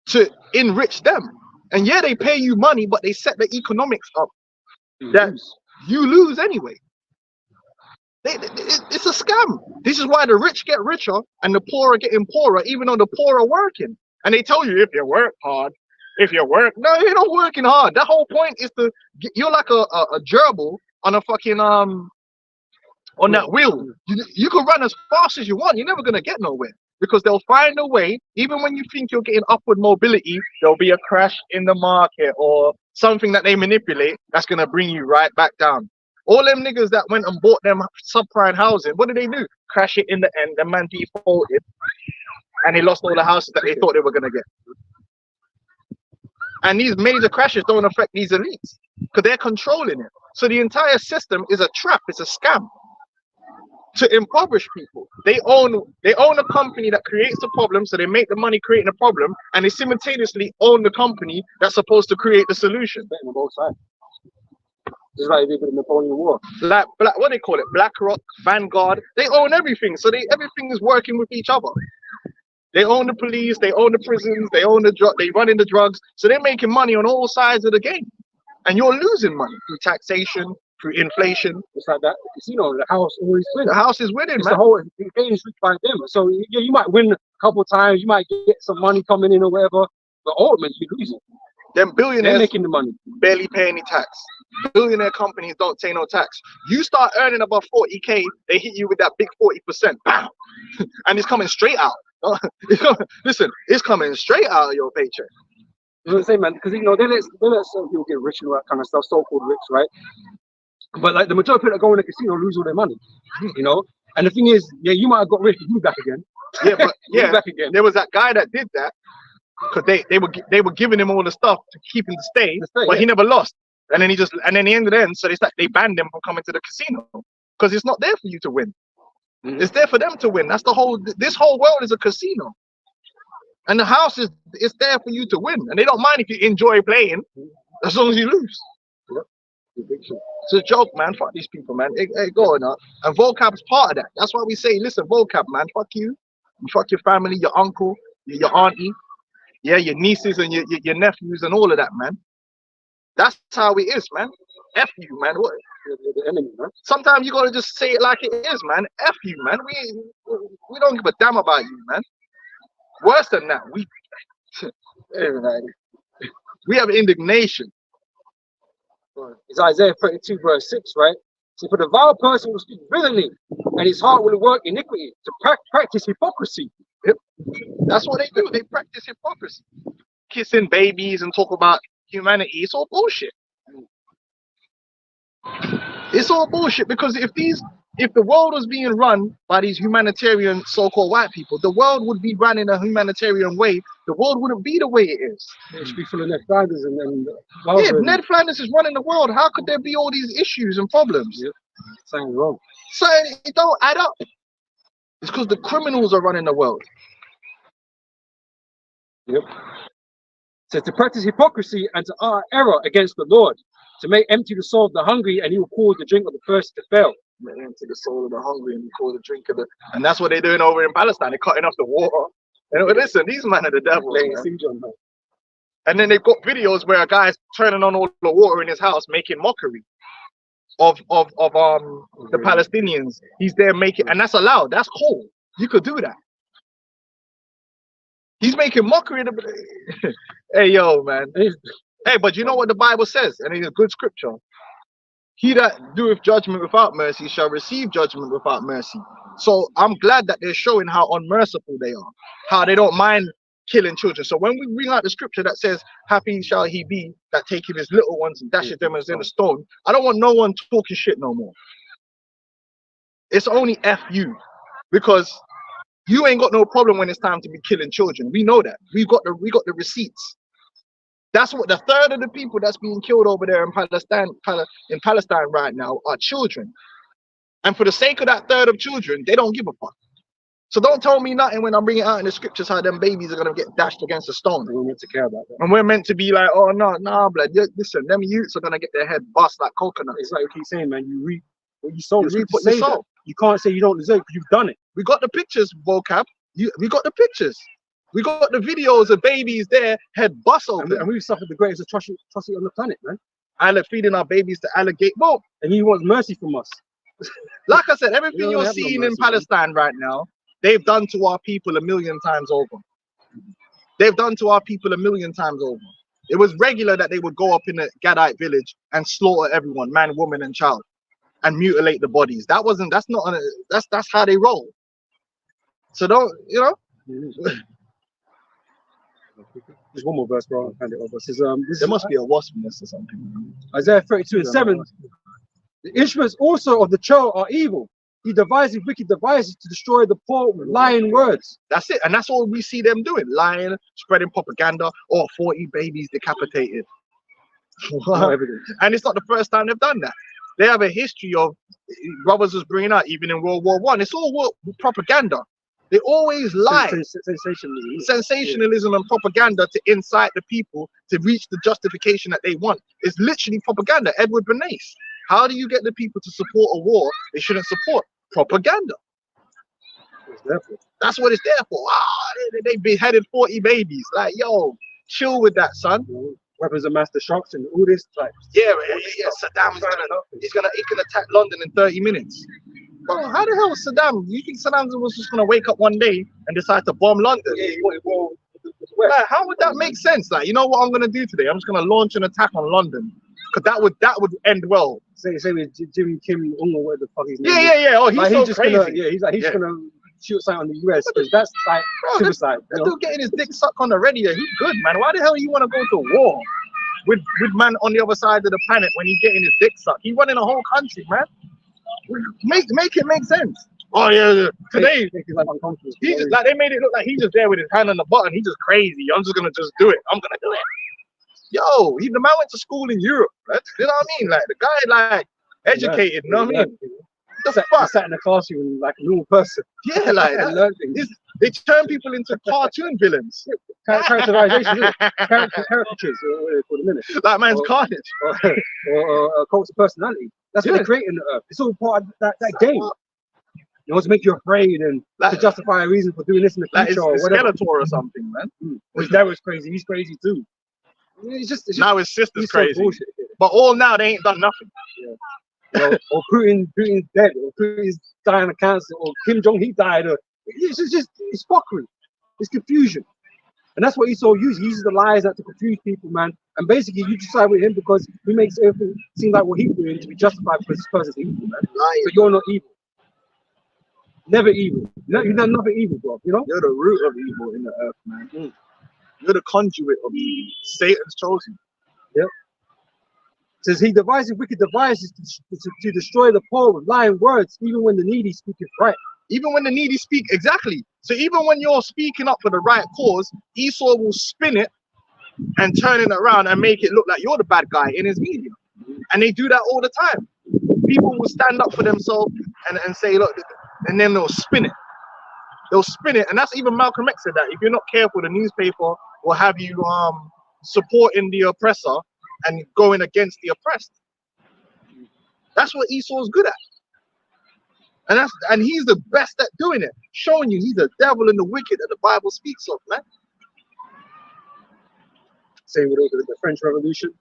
to enrich them. And yeah, they pay you money, but they set the economics up that you lose anyway. It's a scam. This is why the rich get richer and the poor are getting poorer, even though the poor are working. And they tell you if you work hard, no, you're not working hard. That whole point is you're like a gerbil on a fucking on that wheel. You can run as fast as you want. You're never gonna get nowhere because they'll find a way. Even when you think you're getting upward mobility, there'll be a crash in the market or something that they manipulate that's gonna bring you right back down. All them niggas that went and bought them subprime housing, what did they do? Crash it in the end. The man defaulted, and they lost all the houses that they thought they were gonna get. And these major crashes don't affect these elites because they're controlling it. So the entire system is a trap. It's a scam to impoverish people. They own a company that creates the problem, so they make the money creating the problem, and they simultaneously own the company that's supposed to create the solution. On both sides. Just like they did in the Napoleon War. Like what they call it, BlackRock, Vanguard. They own everything, so everything is working with each other. They own the police, they own the prisons, they own they run in the drugs, so they're making money on all sides of the game, and you're losing money through taxation, through inflation. It's like that. You know, the house always wins. The house is winning, it's man. The whole game is by them. So you might win a couple of times, you might get some money coming in or whatever, but ultimately you're losing. Them billionaires they're making the money, barely pay any tax. Billionaire companies don't pay no tax. You start earning above 40K, they hit you with that big 40%, bam, and it's coming straight out. Listen, it's coming straight out of your paycheck. You know what I'm saying, man? Because you know they let some people get rich and all that kind of stuff, so-called rich, right? But like the majority of people that go in the casino lose all their money, you know. And the thing is, yeah, you might have got rich, but you back again. Yeah, but yeah, back again. There was that guy that did that because they were giving him all the stuff to keep him to stay, but he never lost. And then he ended in. So they banned him from coming to the casino because it's not there for you to win. It's there for them to win. That's this whole world is a casino. And the house is there for you to win. And they don't mind if you enjoy playing as long as you lose. It's a joke, man. Fuck these people, man. Hey, go on up. And vocab's part of that. That's why we say, listen, vocab, man, fuck you. You fuck your family, your uncle, your auntie, yeah, your nieces and your nephews and all of that, man. That's how it is, man. F you, man. What? The enemy, man. Sometimes you gotta just say it like it is, man. F you, man. We don't give a damn about you, man. Worse than that, we have indignation. It's Isaiah 32 verse 6, right? So for the vile person will speak villainy, and his heart will work iniquity, to practice hypocrisy. Yep. That's what they do. They practice hypocrisy. Kissing babies and talk about humanity. It's all bullshit. It's all bullshit because if the world was being run by these humanitarian so-called white people, the world would be run in a humanitarian way. The world wouldn't be the way it is. It should be full of Ned Flanders and yeah, Ned Flanders is running the world. How could there be all these issues and problems? Yep. Something wrong. So it don't add up. It's because the criminals are running the world. Yep. So to practice hypocrisy and to utter error against the Lord, to make empty the soul of the hungry, and he will cause the drink of the thirsty to fail. Make empty the soul of the hungry, and he cause the drink of the. And that's what they're doing over in Palestine. They're cutting off the water. And listen, these men are the devil. And then they've got videos where a guy's turning on all the water in his house, making mockery of the Palestinians. He's there making, and that's allowed. That's cool. You could do that. He's making mockery of the. Hey, yo, man. Hey, but you know what the Bible says, and it's a good scripture. He that doeth judgment without mercy shall receive judgment without mercy. So I'm glad that they're showing how unmerciful they are, how they don't mind killing children. So when we bring out the scripture that says, happy shall he be that taketh his little ones and dashes them as in a stone, I don't want no one talking shit no more. It's only F you, because you ain't got no problem when it's time to be killing children. We know that. We got the receipts. That's what the third of the people that's being killed over there in Palestine right now are children. And for the sake of that third of children, they don't give a fuck. So don't tell me nothing when I'm bringing out in the scriptures how them babies are gonna get dashed against a stone. We're meant to care about that. And we're meant to be like, oh no, blood. Listen, them youths are gonna get their head bust like coconuts. It's like we keep saying, man, you reap what you sow. You reap what you sow. You can't say you don't deserve because you've done it. We got the pictures, vocab. We got the pictures. We got the videos of babies there, head bust open. And we've suffered the greatest atrocity on the planet, man. And feeding our babies to alligator. Well, and he wants mercy from us. Like I said, everything You don't you're have no seeing mercy, in Palestine right now, they've done to our people 1,000,000 times over. They've done to our people 1,000,000 times over. It was regular that they would go up in the Gadite village and slaughter everyone, man, woman, and child, and mutilate the bodies. That's how they roll. So don't, you know. There's one more verse, bro. I'll hand it over. It says, There must be a wasp in this or something. Isaiah 32:7. The instruments also of the child are evil. He devises wicked devices to destroy the poor with lying words. That's it. And that's all we see them doing. Lying, spreading propaganda, or 40 babies decapitated. No evidence. And it's not the first time they've done that. They have a history of, brothers was bringing out even in World War I. It's all propaganda. They always lie. Sensationalism and propaganda to incite the people to reach the justification that they want. It's literally propaganda. Edward Bernays. How do you get the people to support a war they shouldn't support? Propaganda. That's what it's there for. They beheaded 40 babies. Like, yo, chill with that, son. Weapons of mass destruction, all this type. Yeah. Saddam's he can attack London in 30 minutes. Bro, how the hell was Saddam? You think Saddam was just gonna wake up one day and decide to bomb London? Yeah, he wanted to go like, how would that make sense? Like, you know what I'm gonna do today? I'm just gonna launch an attack on London. Cause that would end well. Say with Jim Kim or whatever the fuck his name is. Yeah. Oh, he's like, so just crazy. He's just gonna shoot something on the US because that's like suicide. That dude getting his dick sucked on the radio. He's good, man. Why the hell you want to go to war with man on the other side of the planet when he's getting his dick sucked? He's running a whole country, man. Make it make sense. Oh yeah. Today like uncomfortable. He just like they made it look like he's just there with his hand on the button. He's just crazy. I'm just gonna do it. I'm gonna do it. Yo, the man went to school in Europe. Right? You know what I mean? Like the guy, like educated. You know what I mean? He sat in the classroom like a normal person. Yeah, like they turn people into cartoon villains. Characterization, caricatures, or what they call them, innit? Like man's carnage. Or cult of personality. That's what they create in the earth. It's all part of that game. You know, to make you afraid and to justify a reason for doing this in the future or whatever. Skeletor or something, man. His dad was crazy. He's crazy too. It's just now his sister's crazy. So bullshit. But all now they ain't done nothing. Yeah. or Putin's dead, or Putin's dying of cancer, or Kim Jong he died. It's fuckery. It's confusion. And that's what Esau uses. He uses the lies to confuse people, man. And basically, you decide with him because he makes everything seem like what he's doing to be justified because this person's evil, man. But you're not evil. Never evil. You've done nothing evil, bro. You know? You're the root of evil in the earth, man. You're the conduit of evil. Satan's chosen. Yep. It says he devises wicked devices to destroy the poor with lying words, even when the needy speaketh right. Even when the needy speak, exactly. So even when you're speaking up for the right cause, Esau will spin it and turn it around and make it look like you're the bad guy in his media. And they do that all the time. People will stand up for themselves and say, look, and then they'll spin it. They'll spin it. And that's even Malcolm X said that. If you're not careful, the newspaper will have you supporting the oppressor and going against the oppressed. That's what Esau's good at. And he's the best at doing it, showing you he's the devil and the wicked that the Bible speaks of, man. Same with the French Revolution.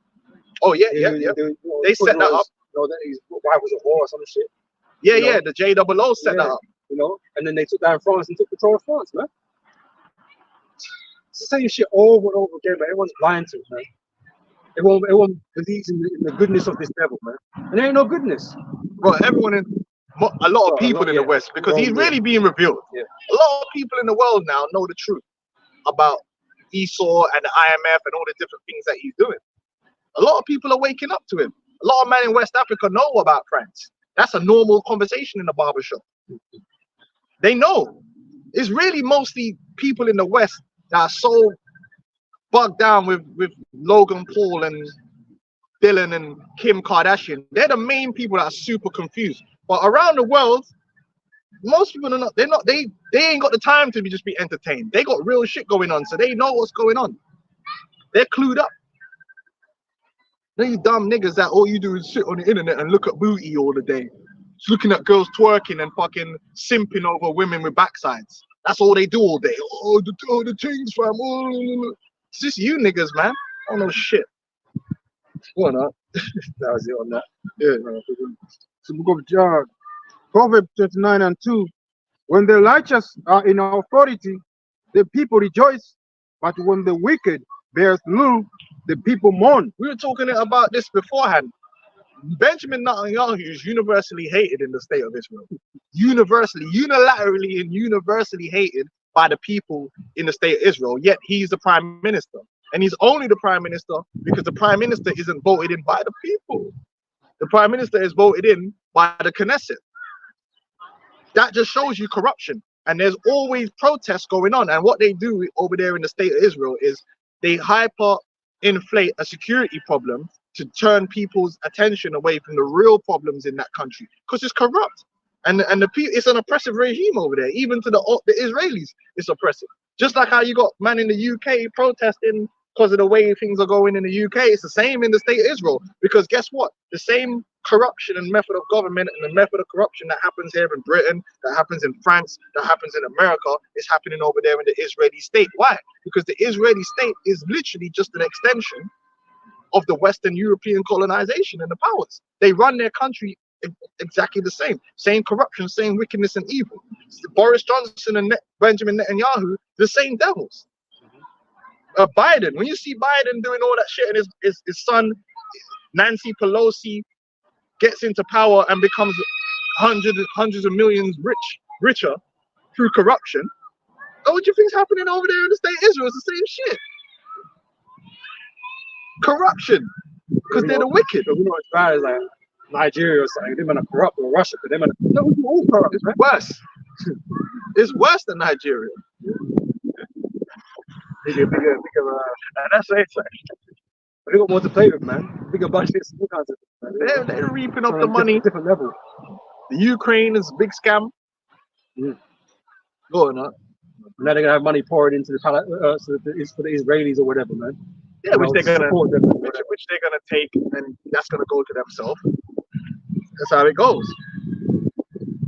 Oh yeah. They set that up. You know, that his wife was a whore or some shit. Yeah, the JOO set that up. You know, and then they took down France and took control of France, man. It's the same shit over and over again, but everyone's blind to it, man. Everyone believes in the goodness of this devil, man. And there ain't no goodness. Bro, everyone in a lot of people in the West, because he's really being revealed. Yeah. A lot of people in the world now know the truth about Esau and the IMF and all the different things that he's doing. A lot of people are waking up to him. A lot of men in West Africa know about France. That's a normal conversation in the barbershop. They know. It's really mostly people in the West that are so bugged down with Logan Paul and Dylan and Kim Kardashian. They're the main people that are super confused. But around the world, most people are not. They ain't got the time to just be entertained. They got real shit going on, so they know what's going on. They're clued up. These dumb niggas that all you do is sit on the internet and look at booty all the day. Just looking at girls twerking and fucking simping over women with backsides. That's all they do all day. Oh, the things, fam. Oh. It's just you niggas, man. I don't know shit. What not? That was it on that. Yeah. The book of John, Proverbs 29:2. When the righteous are in authority, the people rejoice, but when the wicked bears rule, the people mourn. We were talking about this beforehand. Benjamin Netanyahu is universally hated in the state of Israel. Unilaterally and universally hated by the people in the state of Israel, yet he's the prime minister. And he's only the prime minister because the prime minister isn't voted in by the people. The prime minister is voted in by the Knesset. That just shows you corruption. And there's always protests going on. And what they do over there in the state of Israel is they hyper-inflate a security problem to turn people's attention away from the real problems in that country, because it's corrupt. And the people, it's an oppressive regime over there. Even to the Israelis, it's oppressive. Just like how you got man in the UK protesting because of the way things are going in the UK. It's the same in the state of Israel. Because guess what? The same corruption and method of government and the method of corruption that happens here in Britain, that happens in France, that happens in America, is happening over there in the Israeli state. Why? Because the Israeli state is literally just an extension of the Western European colonization and the powers. They run their country exactly the same corruption, same wickedness and evil. Boris Johnson and Benjamin Netanyahu, the same devils. Biden, when you see Biden doing all that shit and his son Nancy Pelosi gets into power and becomes hundreds of millions richer through corruption, what do you think's happening over there in the state of Israel? It's the same shit. Corruption, because they're the wicked. But we know as bad as like Nigeria or something. They're gonna corrupt, or Russia, but they're gonna all corrupt. It's worse. It's worse than Nigeria. Bigger, and that's it. They got more to play with, man. Bigger budgets, all kinds of things, man. They're reaping up the money. Different level. The Ukraine is a big scam. Going on. Now they're gonna have money poured into the for the Israelis or whatever, man. Yeah, which they're gonna support them, which they're gonna take, and that's gonna go to themselves. That's how it goes.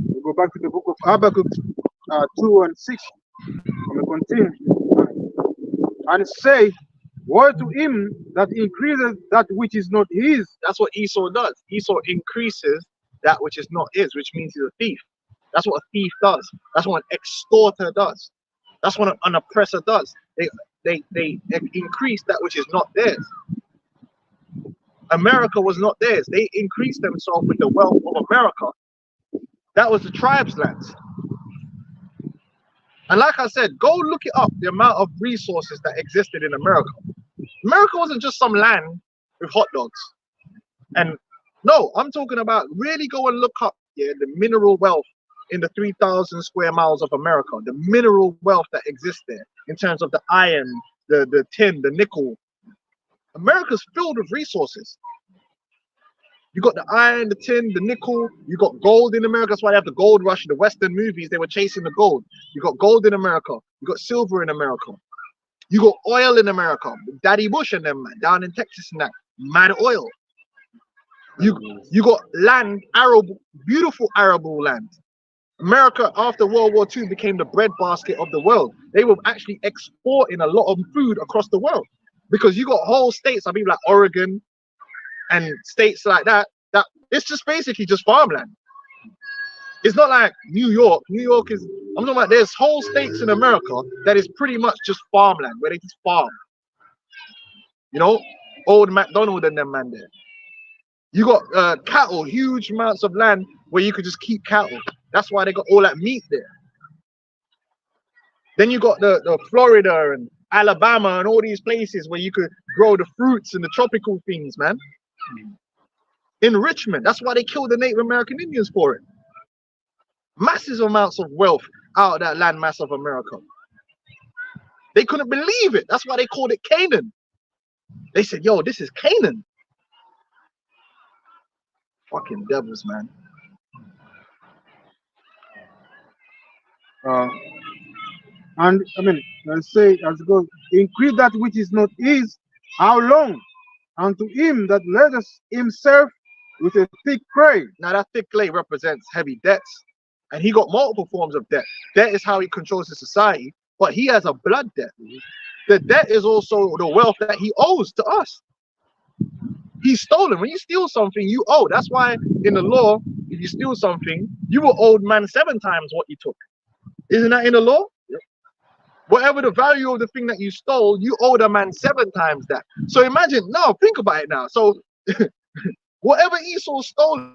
We go back to the book of Habakkuk 2:6. And we continue. And say, woe to him that increases that which is not his. That's what Esau does. Esau increases that which is not his, which means he's a thief. That's what a thief does. That's what an extorter does. That's what an oppressor does. They increase that which is not theirs. America was not theirs. They increased themselves with the wealth of America. That was the tribes' lands. And like I said, go look it up, the amount of resources that existed in America. America wasn't just some land with hot dogs. And no, I'm talking about really go and look up the mineral wealth in the 3,000 square miles of America, the mineral wealth that exists there in terms of the iron, the tin, the nickel. America's filled with resources. You got the iron, the tin, the nickel. You got gold in America. That's why they have the gold rush. The Western movies, they were chasing the gold. You got gold in America. You got silver in America. You got oil in America. Daddy Bush and them, man, down in Texas and that. Mad oil. You got land, beautiful arable land. America, after World War II, became the breadbasket of the world. They were actually exporting a lot of food across the world because you got whole states, I mean, like Oregon and states like that, that it's just basically just farmland. It's not like New York. New York is, I'm talking about, there's whole states in America that is pretty much just farmland, where they just farm. You know, old McDonald and them man there. You got cattle, huge amounts of land where you could just keep cattle. That's why they got all that meat there. Then you got the Florida and Alabama and all these places where you could grow the fruits and the tropical things, man. Enrichment. That's why they killed the Native American Indians for it. Massive amounts of wealth out of that land mass of America. They couldn't believe it. That's why they called it Canaan. They said, yo, this is Canaan. Fucking devils, man. And I mean, let's say as it goes, increase that which is not his. How long? Unto him that led us himself with a thick clay. Now that thick clay represents heavy debts, and he got multiple forms of debt. Debt is how he controls the society, but he has a blood debt. The debt is also the wealth that he owes to us. He's stolen. When you steal something, you owe. That's why in the law, if you steal something, you will owe man 7 times what you took. Isn't that in the law? Yep. Whatever the value of the thing that you stole, you owe the man 7 times that. So imagine, no, think about it now. So whatever Esau stole